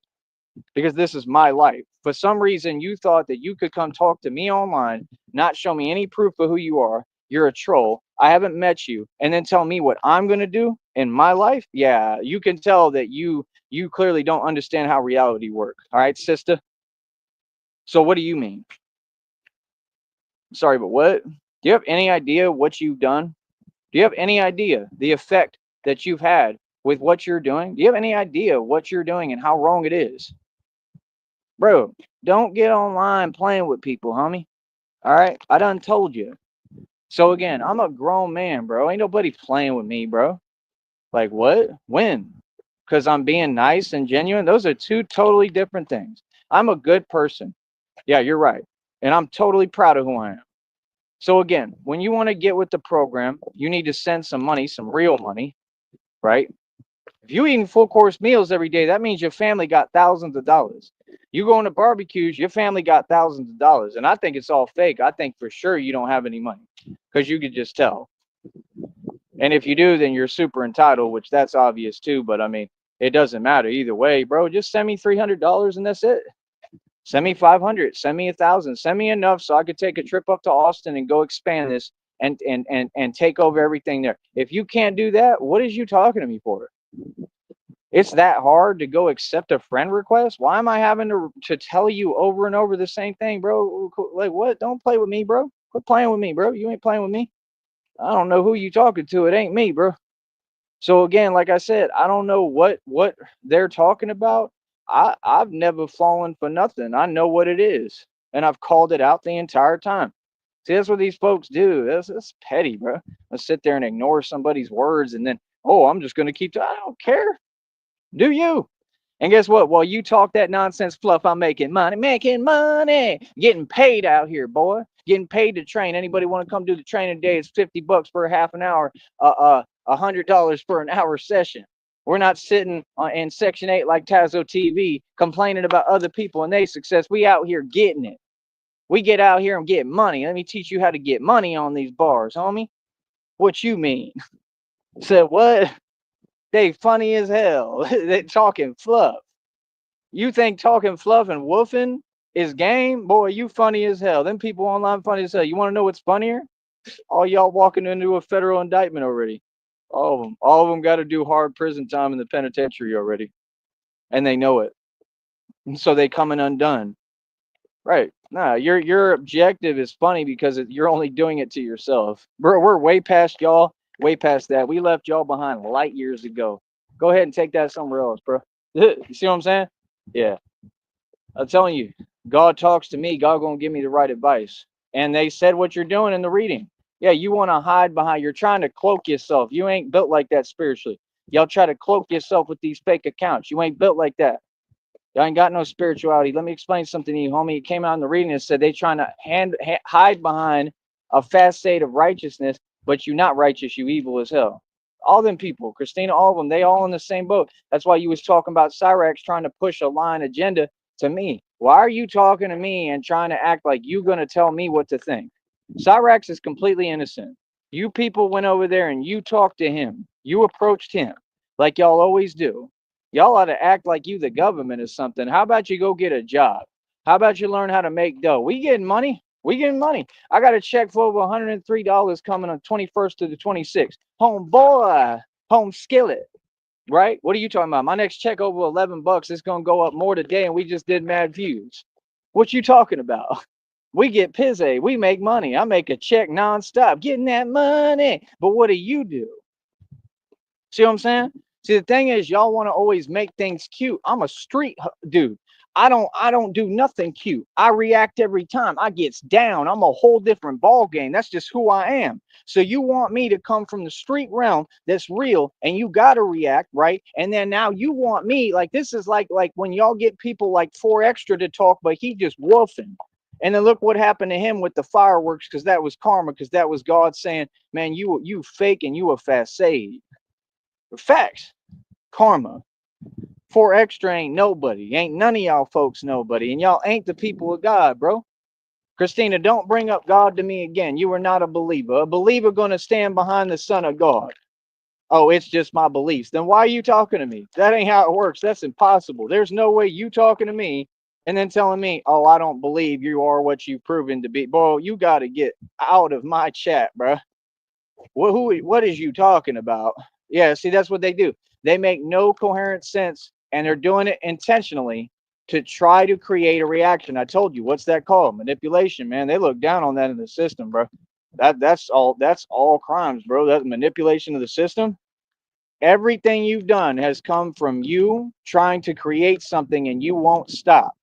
because this is my life. For some reason, you thought that you could come talk to me online, not show me any proof of who you are. You're a troll. I haven't met you, and then tell me what I'm going to do in my life. Yeah, you can tell that you clearly don't understand how reality works. All right, sister. So what do you mean? Sorry, but what? Do you have any idea what you've done? Do you have any idea the effect that you've had with what you're doing? Do you have any idea what you're doing and how wrong it is? Bro, don't get online playing with people, homie. All right? I done told you. So again, I'm a grown man, bro. Ain't nobody playing with me, bro. Like what? When? Because I'm being nice and genuine? Those are two totally different things. I'm a good person. Yeah, you're right. And I'm totally proud of who I am. So again, when you want to get with the program, you need to send some money, some real money, right? If you eating full course meals every day, that means your family got thousands of dollars. You going to barbecues, your family got thousands of dollars. And I think it's all fake. I think for sure you don't have any money because you could just tell. And if you do, then you're super entitled, which that's obvious too. But I mean, it doesn't matter either way, bro. Just send me $300 and that's it. Send me 500, send me 1,000, send me enough so I could take a trip up to Austin and go expand this and take over everything there. If you can't do that, what is you talking to me for? It's that hard to go accept a friend request? Why am I having to tell you over and over the same thing, bro? Like what? Don't play with me, bro. Quit playing with me, bro. You ain't playing with me. I don't know who you talking to. It ain't me, bro. So again, like I said, I don't know what they're talking about. I've never fallen for nothing. I know what it is, and I've called it out the entire time. See, that's what these folks do. That's petty, bro. I sit there and ignore somebody's words, and then I'm just gonna keep. I don't care. Do you? And guess what? While you talk that nonsense fluff, I'm making money, getting paid out here, boy. Getting paid to train. Anybody want to come do the training today? It's $50 for a half an hour. $100 for an hour session. We're not sitting in Section 8 like Tazo TV complaining about other people and their success. We out here getting it. We get out here and get money. Let me teach you how to get money on these bars, homie. What you mean? Said what? They funny as hell. They talking fluff. You think talking fluff and woofing is game? Boy, you funny as hell. Them people online funny as hell. You want to know what's funnier? All y'all walking into a federal indictment already. All of them. All of them got to do hard prison time in the penitentiary already. And they know it. And so they coming undone. Right. Nah, your objective is funny because you're only doing it to yourself. We're way past y'all, way past that. We left y'all behind light years ago. Go ahead and take that somewhere else, bro. You see what I'm saying? Yeah. I'm telling you, God talks to me. God gonna give me the right advice. And they said what you're doing in the reading. Yeah, you want to hide behind. You're trying to cloak yourself. You ain't built like that spiritually. Y'all try to cloak yourself with these fake accounts. You ain't built like that. Y'all ain't got no spirituality. Let me explain something to you, homie. It came out in the reading and said they trying to hide behind a facade of righteousness, but you not righteous. You evil as hell. All them people, Christina, all of them, they all in the same boat. That's why you was talking about Cyrax trying to push a line agenda to me. Why are you talking to me and trying to act like you gonna tell me what to think? Cyrax is completely innocent. You people went over there and you talked to him. You approached him like y'all always do. Y'all ought to act like you the government or something. How about you go get a job? How about you learn how to make dough? We getting money. We getting money. I got a check for over $103 coming on 21st to the 26th. Home boy, home skillet. Right? What are you talking about? My next check over $11. It's gonna go up more today, and we just did mad views. What you talking about? We get pizzy. We make money. I make a check nonstop, getting that money. But what do you do? See what I'm saying? See, the thing is, y'all want to always make things cute. I'm a street dude. I don't do nothing cute. I react every time. I gets down. I'm a whole different ball game. That's just who I am. So you want me to come from the street realm that's real, and you gotta react, right? And then now you want me this is like when y'all get people like 4Extra to talk, but he just woofing. And then look what happened to him with the fireworks, because that was karma, because that was God saying, man, you fake and you a facade. Facts. Karma. 4 Extra ain't nobody. Ain't none of y'all folks nobody. And y'all ain't the people of God, bro. Christina, don't bring up God to me again. You are not a believer. A believer going to stand behind the Son of God. Oh, it's just my beliefs. Then why are you talking to me? That ain't how it works. That's impossible. There's no way you talking to me and then telling me, oh, I don't believe you are what you've proven to be. Bro, you got to get out of my chat, bro. What is you talking about? Yeah, see, that's what they do. They make no coherent sense, and they're doing it intentionally to try to create a reaction. I told you, what's that called? Manipulation, man. They look down on that in the system, bro. That's all crimes, bro. That manipulation of the system. Everything you've done has come from you trying to create something and you won't stop.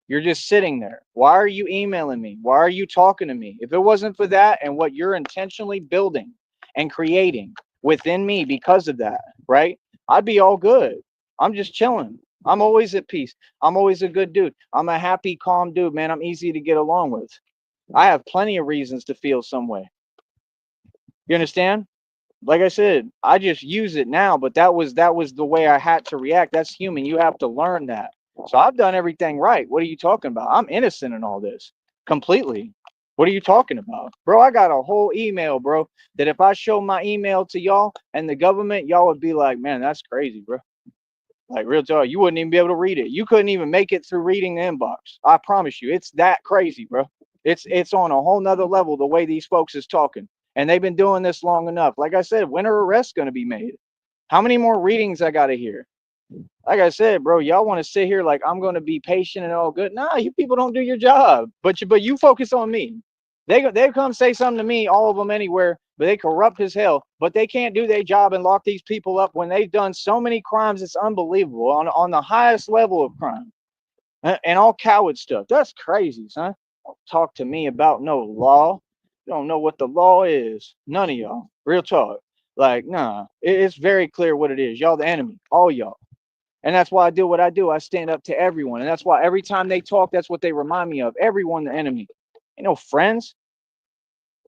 You're just sitting there. Why are you emailing me? Why are you talking to me? If it wasn't for that and what you're intentionally building and creating within me because of that, right? I'd be all good. I'm just chilling. I'm always at peace. I'm always a good dude. I'm a happy, calm dude, man. I'm easy to get along with. I have plenty of reasons to feel some way. You understand? Like I said, I just use it now, but that was the way I had to react. That's human. You have to learn that. So I've done everything right. What are you talking about? I'm innocent in all this. Completely. What are you talking about? Bro, I got a whole email, bro, that if I show my email to y'all and the government, y'all would be like, man, that's crazy, bro. Like real talk, you wouldn't even be able to read it. You couldn't even make it through reading the inbox. I promise you, it's that crazy, bro. It's on a whole nother level the way these folks is talking. And they've been doing this long enough. Like I said, when are arrests gonna be made? How many more readings I gotta hear? Like I said, bro, y'all want to sit here like I'm gonna be patient and all good. Nah, you people don't do your job. But you focus on me. They come say something to me, all of them anywhere, but they corrupt as hell. But they can't do their job and lock these people up when they've done so many crimes. It's unbelievable on the highest level of crime and all coward stuff. That's crazy, son. Don't talk to me about no law. You don't know what the law is. None of y'all. Real talk. Like, nah, it's very clear what it is. Y'all the enemy, all y'all. And that's why I do what I do. I stand up to everyone. And that's why every time they talk, that's what they remind me of. Everyone the enemy. Ain't no friends.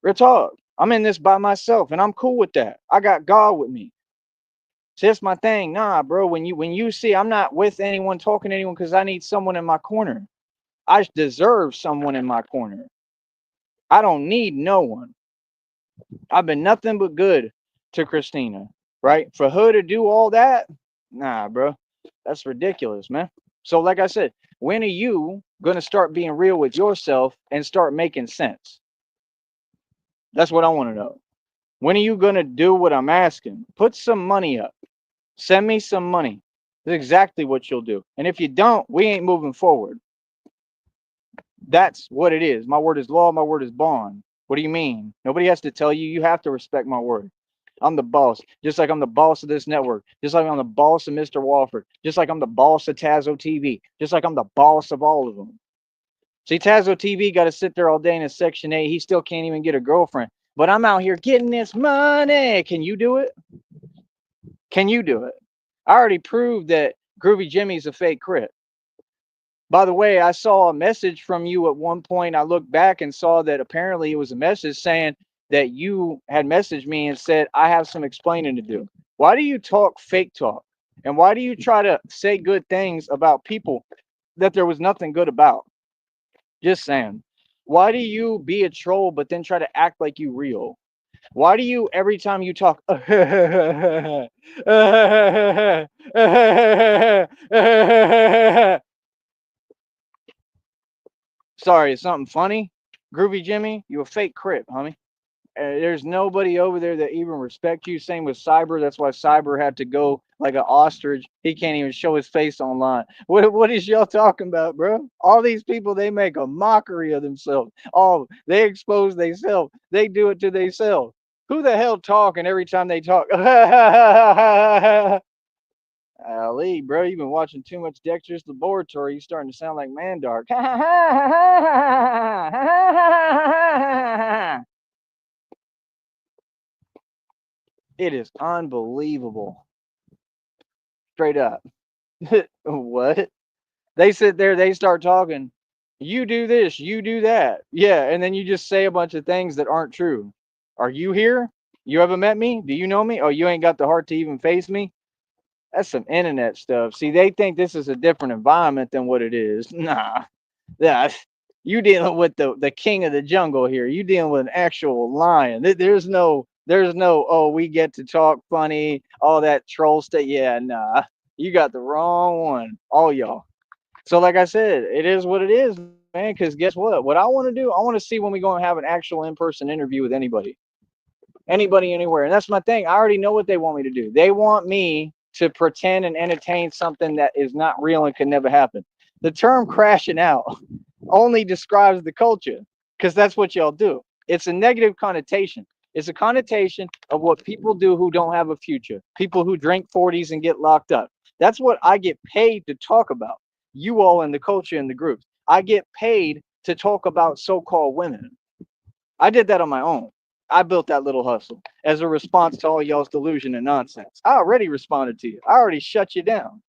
Real talk. I'm in this by myself and I'm cool with that. I got God with me. So that's my thing. Nah, bro. When you see I'm not with anyone talking to anyone because I need someone in my corner. I deserve someone in my corner. I don't need no one. I've been nothing but good to Christina. Right? For her to do all that, nah, bro. That's ridiculous, man. So, like I said, when are you gonna start being real with yourself and start making sense? That's what I want to know. When are you gonna do what I'm asking? Put some money up. Send me some money. That's exactly what you'll do. And if you don't, we ain't moving forward. That's what it is. My word is law. My word is bond. What do you mean? Nobody has to tell you. You have to respect my word. I'm the boss, just like I'm the boss of this network, just like I'm the boss of Mr. Walford, just like I'm the boss of Tazo TV, just like I'm the boss of all of them. See, Tazo TV got to sit there all day in his Section 8. He still can't even get a girlfriend. But I'm out here getting this money. Can you do it? Can you do it? I already proved that Groovy Jimmy's a fake Crip. By the way, I saw a message from you at one point. I looked back and saw that apparently it was a message saying that you had messaged me and said, I have some explaining to do. Why do you talk fake talk? And why do you try to say good things about people that there was nothing good about? Just saying. Why do you be a troll but then try to act like you real? Why do you every time you talk sorry, is something funny? Groovy Jimmy, you a fake Crip, homie. There's nobody over there that even respect you. Same with Cyber. That's why Cyber had to go like an ostrich. He can't even show his face online. What is y'all talking about, bro? All these people, they make a mockery of themselves. Oh, they expose themselves. They do it to themselves. Who the hell talking every time they talk? Ali, bro, you've been watching too much Dexter's Laboratory. You're starting to sound like Mandark. It is unbelievable. Straight up. What? They sit there, they start talking. You do this, you do that. Yeah, and then you just say a bunch of things that aren't true. Are you here? You haven't met me? Do you know me? Oh, you ain't got the heart to even face me? That's some internet stuff. See, they think this is a different environment than what it is. Nah, yeah, you dealing with the king of the jungle here. You dealing with an actual lion. There's no. Oh, we get to talk funny, all that troll stuff. Yeah, nah, you got the wrong one, all y'all. So, like I said, it is what it is, man. Because guess what? What I want to do, I want to see when we go and have an actual in-person interview with anybody, anywhere. And that's my thing. I already know what they want me to do. They want me to pretend and entertain something that is not real and can never happen. The term crashing out only describes the culture because that's what y'all do. It's a negative connotation. It's a connotation of what people do who don't have a future. People who drink 40s and get locked up. That's what I get paid to talk about. You all in the culture in the groups. I get paid to talk about so-called women. I did that on my own. I built that little hustle as a response to all y'all's delusion and nonsense. I already responded to you. I already shut you down.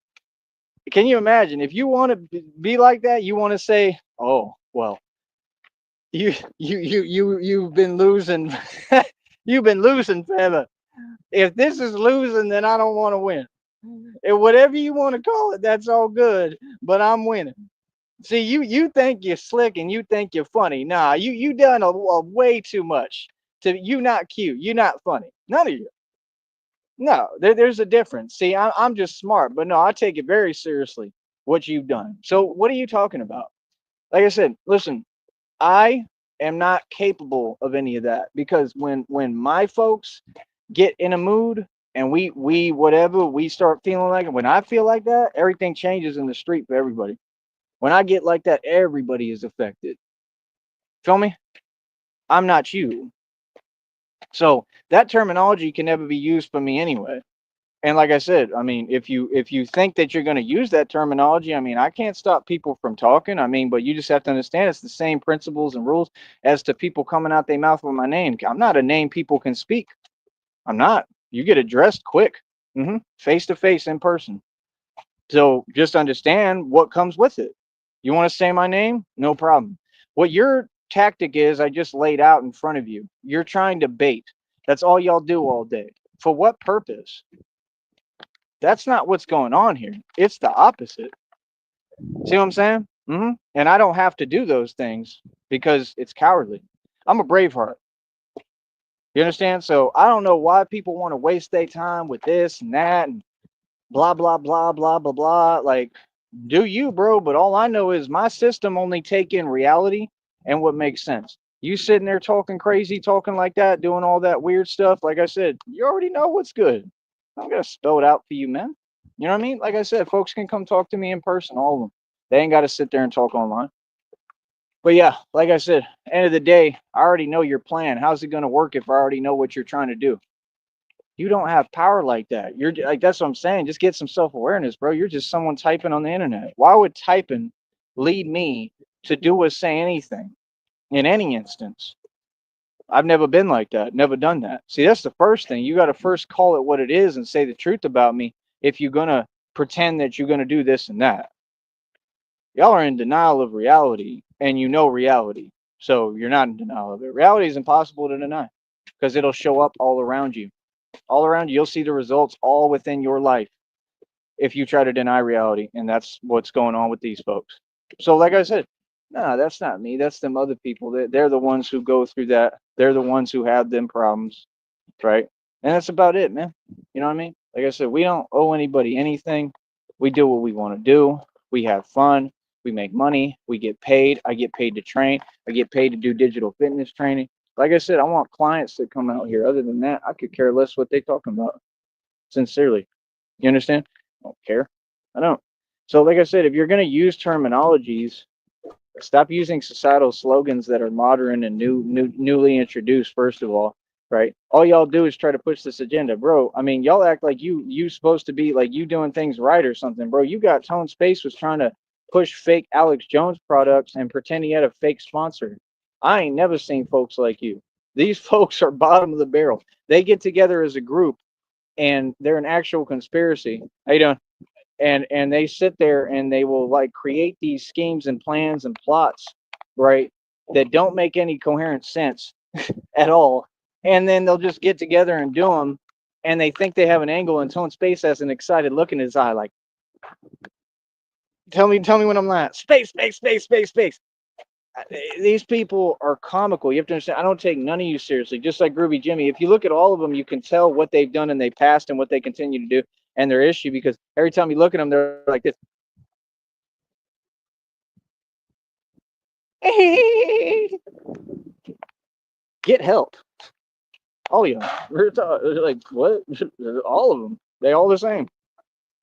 Can you imagine if you want to be like that? You want to say, "Oh, well, you've been losing, you've been losing forever. If this is losing, then I don't want to win. And whatever you want to call it, that's all good. But I'm winning." See, you think you're slick and you think you're funny. Nah, you done a way too much. To you not cute, you not funny. None of you. No, there's a difference. See, I'm just smart, but no, I take it very seriously what you've done. So what are you talking about? Like I said, listen, I am not capable of any of that because when my folks get in a mood and we whatever we start feeling like it, when I feel like that, everything changes in the street for everybody. When I get like that, everybody is affected. Feel me? I'm not you. So that terminology can never be used for me anyway. And like I said, I mean, if you think that you're going to use that terminology, I mean, I can't stop people from talking. I mean, but you just have to understand it's the same principles and rules as to people coming out their mouth with my name. I'm not a name people can speak. I'm not. You get addressed quick, face to face in person. So just understand what comes with it. You want to say my name? No problem. What your tactic is, I just laid out in front of you. You're trying to bait. That's all y'all do all day. For what purpose? That's not what's going on here. It's the opposite. See what I'm saying? And I don't have to do those things because it's cowardly. I'm a braveheart. You understand? So I don't know why people want to waste their time with this and that and blah blah blah blah blah blah. Like, do you, bro? But all I know is my system only take in reality and what makes sense. You sitting there talking crazy, talking like that, doing all that weird stuff. Like I said, you already know what's good. I'm gonna spell it out for you, man. You know what I mean? Like I said, folks can come talk to me in person, all of them. They ain't got to sit there and talk online. But yeah, like I said, end of the day, I already know your plan. How's it gonna work if I already know what you're trying to do? You don't have power like that. You're like, that's what I'm saying. Just get some self-awareness, bro. You're just someone typing on the internet. Why would typing lead me to do or say anything in any instance? I've never been like that, never done that. See, that's the first thing. You got to first call it what it is and say the truth about me if you're going to pretend that you're going to do this and that. Y'all are in denial of reality and you know reality. So you're not in denial of it. Reality is impossible to deny because it'll show up all around you. All around you, you'll see the results all within your life if you try to deny reality. And that's what's going on with these folks. So, like I said, no, that's not me. That's them other people. They're the ones who go through that. They're the ones who have them problems, right? And that's about it, man. You know what I mean? Like I said, we don't owe anybody anything. We do what we want to do. We have fun. We make money. We get paid. I get paid to train. I get paid to do digital fitness training. Like I said, I want clients that come out here. Other than that, I could care less what they talking about. Sincerely. You understand? I don't care. I don't. So, like I said, if you're going to use terminologies, stop using societal slogans that are modern and newly introduced. First of all, right? All y'all do is try to push this agenda, bro. I mean, y'all act like you supposed to be like you doing things right or something, bro. You got Tone Space was trying to push fake Alex Jones products and pretend he had a fake sponsor. I ain't never seen folks like you. These folks are bottom of the barrel. They get together as a group and they're an actual conspiracy. How you doing? And they sit there and they will like create these schemes and plans and plots, right, that don't make any coherent sense at all. And then they'll just get together and do them and they think they have an angle, and Tone Space has an excited look in his eye, like, tell me when I'm not. Space, space, space, space, space. These people are comical. You have to understand, I don't take none of you seriously, just like Groovy Jimmy. If you look at all of them, you can tell what they've done in their past and what they continue to do and their issue, because every time you look at them, they're like this. Get help. All of them. Like, what? All of them. They all the same.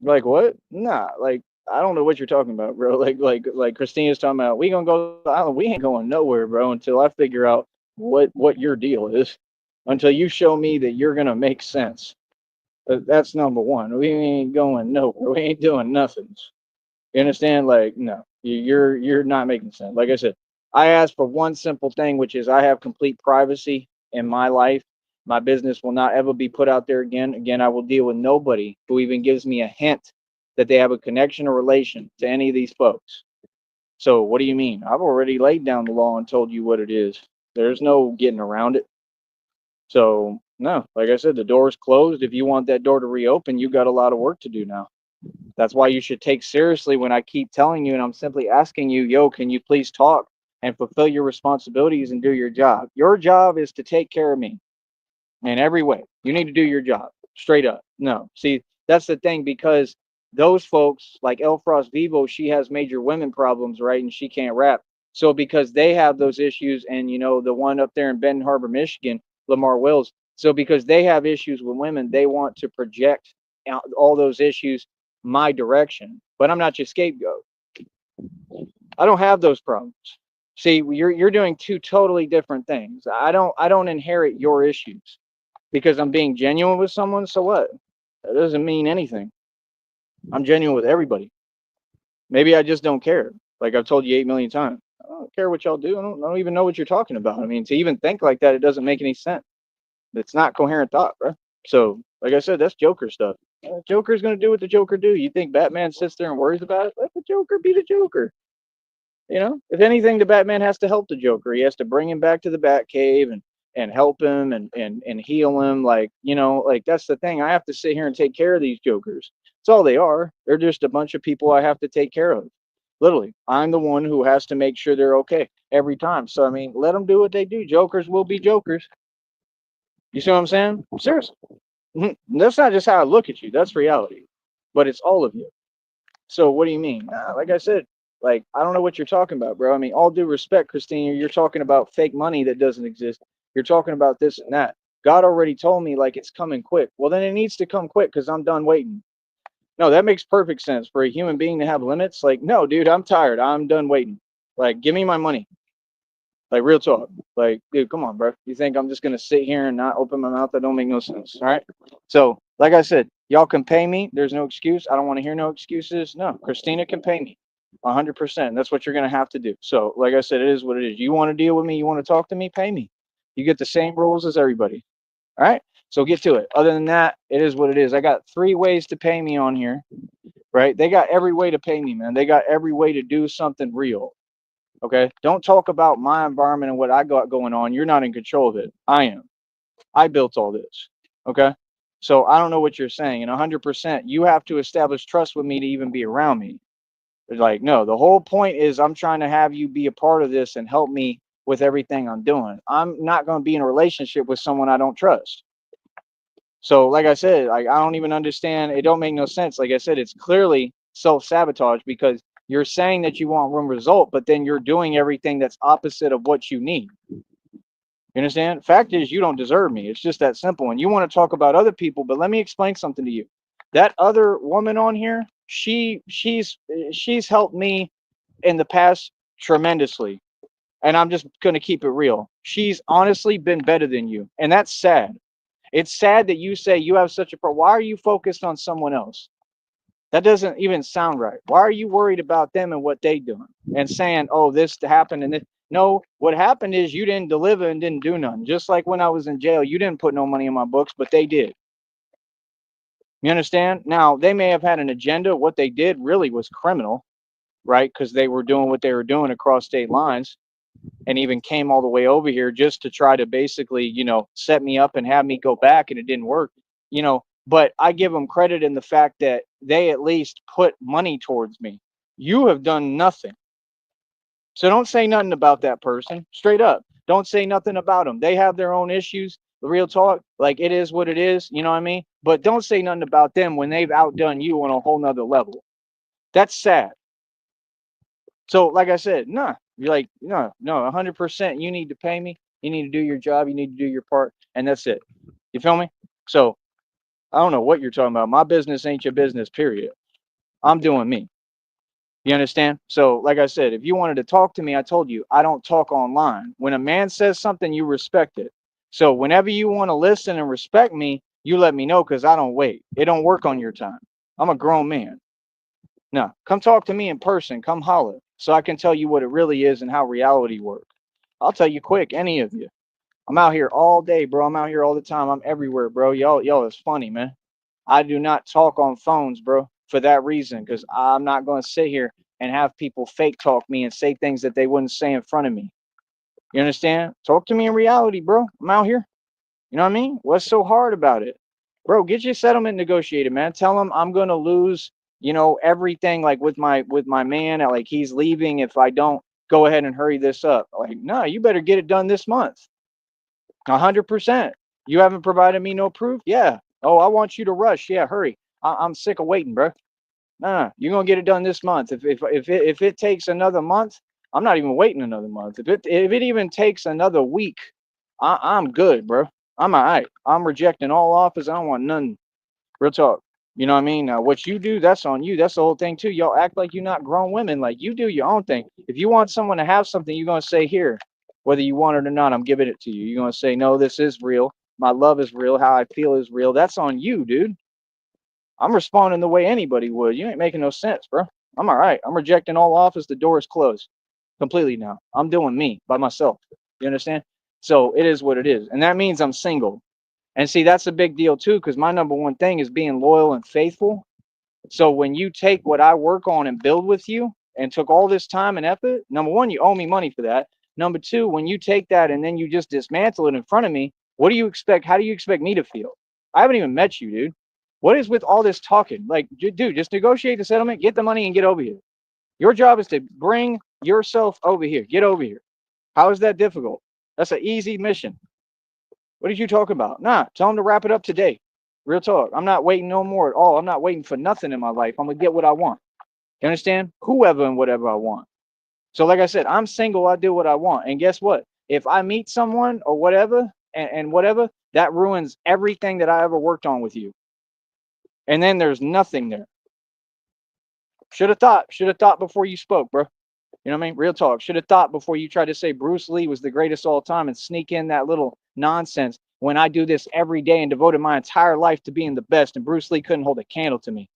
Like, what? Nah, like, I don't know what you're talking about, bro. Like Christina's talking about, we gonna go to the island. We ain't going nowhere, bro, until I figure out what your deal is. Until you show me that you're gonna make sense. That's number one. We ain't going nowhere. We ain't doing nothing. You understand? Like, no, you're not making sense. Like I said, I asked for one simple thing, which is I have complete privacy in my life. My business will not ever be put out there again. Again, I will deal with nobody who even gives me a hint that they have a connection or relation to any of these folks. So what do you mean? I've already laid down the law and told you what it is. There's no getting around it. So no, like I said, the door's closed. If you want that door to reopen, you got a lot of work to do now. That's why you should take seriously when I keep telling you, and I'm simply asking you, yo, can you please talk and fulfill your responsibilities and do your job? Your job is to take care of me in every way. You need to do your job straight up. No, see, that's the thing, because those folks like El Frost Vivo, she has major women problems, right? And she can't rap. So because they have those issues, and the one up there in Benton Harbor, Michigan, Lamar Wells. So because they have issues with women, they want to project out all those issues my direction. But I'm not your scapegoat. I don't have those problems. See, you're doing two totally different things. I don't inherit your issues because I'm being genuine with someone. So what? That doesn't mean anything. I'm genuine with everybody. Maybe I just don't care. Like I've told you 8 million times. I don't care what y'all do. I don't even know what you're talking about. I mean, to even think like that, it doesn't make any sense. It's not coherent thought, bro. So, like I said, that's Joker stuff. Joker's gonna do what the Joker do. You think Batman sits there and worries about it? Let the Joker be the Joker. If anything, the Batman has to help the Joker. He has to bring him back to the Batcave and help him and heal him. Like that's the thing. I have to sit here and take care of these Jokers. That's all they are. They're just a bunch of people I have to take care of. Literally, I'm the one who has to make sure they're okay every time. So I mean, let them do what they do. Jokers will be Jokers. You see what I'm saying? Seriously. That's not just how I look at you. That's reality. But it's all of you. So what do you mean? Like I said, like I don't know what you're talking about, bro. I mean, all due respect, Christina, you're talking about fake money that doesn't exist. You're talking about this and that. God already told me like it's coming quick. Well, then it needs to come quick because I'm done waiting. No, that makes perfect sense for a human being to have limits. Like, no, dude, I'm tired. I'm done waiting. Like, give me my money. Like real talk. Like, dude, come on, bro. You think I'm just gonna sit here and not open my mouth? That don't make no sense. All right. So, like I said, y'all can pay me. There's no excuse. I don't want to hear no excuses. No, Christina can pay me 100%. That's what you're gonna have to do. So, like I said, it is what it is. You want to deal with me? You want to talk to me? Pay me. You get the same rules as everybody. All right. So get to it. Other than that, it is what it is. I got 3 ways to pay me on here. Right? They got every way to pay me, man. They got every way to do something real. Okay. Don't talk about my environment and what I got going on. You're not in control of it. I am. I built all this. Okay. So I don't know what you're saying. And 100%, you have to establish trust with me to even be around me. It's like, no, the whole point is I'm trying to have you be a part of this and help me with everything I'm doing. I'm not going to be in a relationship with someone I don't trust. So, like I said, like I don't even understand. It don't make no sense. Like I said, it's clearly self-sabotage because you're saying that you want one result, but then you're doing everything that's opposite of what you need. You understand? Fact is, you don't deserve me. It's just that simple. And you want to talk about other people, but let me explain something to you. That other woman on here, she's helped me in the past tremendously. And I'm just gonna keep it real. She's honestly been better than you, and that's sad. It's sad that you say you have such a problem. Why are you focused on someone else? That doesn't even sound right. Why are you worried about them and what they doing and saying, "Oh, this happened and this"? No, what happened is you didn't deliver and didn't do nothing. Just like when I was in jail, you didn't put no money in my books, but they did. You understand? Now they may have had an agenda. What they did really was criminal, right? Because they were doing what they were doing across state lines, and even came all the way over here just to try to basically, set me up and have me go back, and it didn't work. you know, but I give them credit in the fact that they at least put money towards me. You have done nothing. So don't say nothing about that person. Straight up. Don't say nothing about them. They have their own issues. The real talk, like it is what it is, you know what I mean? But don't say nothing about them when they've outdone you on a whole nother level. That's sad. So, like I said, nah, you're like, no, 100%. You need to pay me. You need to do your job. You need to do your part. And that's it. You feel me? So, I don't know what you're talking about. My business ain't your business, period. I'm doing me. You understand? So, like I said, if you wanted to talk to me, I told you, I don't talk online. When a man says something, you respect it. So, whenever you want to listen and respect me, you let me know because I don't wait. It don't work on your time. I'm a grown man. No, come talk to me in person. Come holler so I can tell you what it really is and how reality works. I'll tell you quick, any of you. I'm out here all day, bro. I'm out here all the time. I'm everywhere, bro. Y'all is funny, man. I do not talk on phones, bro, for that reason, because I'm not going to sit here and have people fake talk me and say things that they wouldn't say in front of me. You understand? Talk to me in reality, bro. I'm out here. You know what I mean? What's so hard about it? Bro, get your settlement negotiated, man. Tell him I'm going to lose, everything like with my man, like he's leaving if I don't go ahead and hurry this up. Like, no, you better get it done this month. 100%. You haven't provided me no proof? Yeah. Oh, I want you to rush. Yeah, hurry. I'm sick of waiting, bro. Nah, you're gonna get it done this month. If it takes another month, I'm not even waiting another month. If it even takes another week, I'm good, bro. I'm all right. I'm rejecting all offers. I don't want none. Real talk. You know what I mean? Now, what you do, that's on you. That's the whole thing too. Y'all act like you're not grown women. Like you do your own thing. If you want someone to have something, you're gonna say here, whether you want it or not. I'm giving it to you. You're gonna say no. This is real. My love is real. How I feel is real. That's on you, dude. I'm responding the way anybody would. You ain't making no sense, bro. I'm all right. I'm rejecting all offers. The door is closed completely now. I'm doing me by myself. You understand? So it is what it is. And that means I'm single. And see, that's a big deal too, because my number one thing is being loyal and faithful. So when you take what I work on and build with you and took all this time and effort, number one, you owe me money for that. Number two, when you take that and then you just dismantle it in front of me, what do you expect? How do you expect me to feel? I haven't even met you, dude. What is with all this talking? Like, dude, just negotiate the settlement, get the money, and get over here. Your job is to bring yourself over here. Get over here. How is that difficult? That's an easy mission. What did you talk about? Nah, tell him to wrap it up today. Real talk. I'm not waiting no more at all. I'm not waiting for nothing in my life. I'm gonna get what I want. You understand? Whoever and whatever I want. So, like I said, I'm single. I do what I want. And guess what? If I meet someone or whatever and whatever, that ruins everything that I ever worked on with you. And then there's nothing there. Should have thought. Should have thought before you spoke, bro. You know what I mean? Real talk. Should have thought before you tried to say Bruce Lee was the greatest all time and sneak in that little nonsense when I do this every day and devoted my entire life to being the best, and Bruce Lee couldn't hold a candle to me.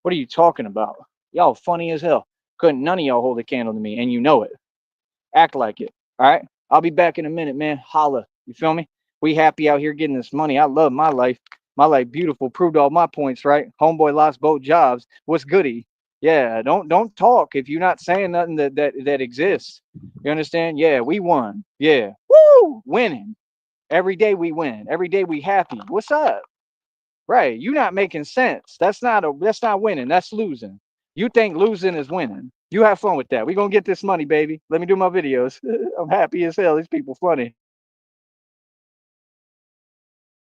What are you talking about? Y'all funny as hell. Couldn't none of y'all hold a candle to me, and you know it. Act like it. All right? I'll be back in a minute, man. Holla. You feel me? We happy out here getting this money. I love my life. My life beautiful. Proved all my points, right? Homeboy lost both jobs. What's goody? Yeah, don't talk if you're not saying nothing that exists. You understand? Yeah, we won. Yeah. Woo! Winning. Every day we win. Every day we happy. What's up? Right. You not making sense. That's not winning. That's losing. You think losing is winning. You have fun with that. We gonna get this money, baby. Let me do my videos. I'm happy as hell. These people funny.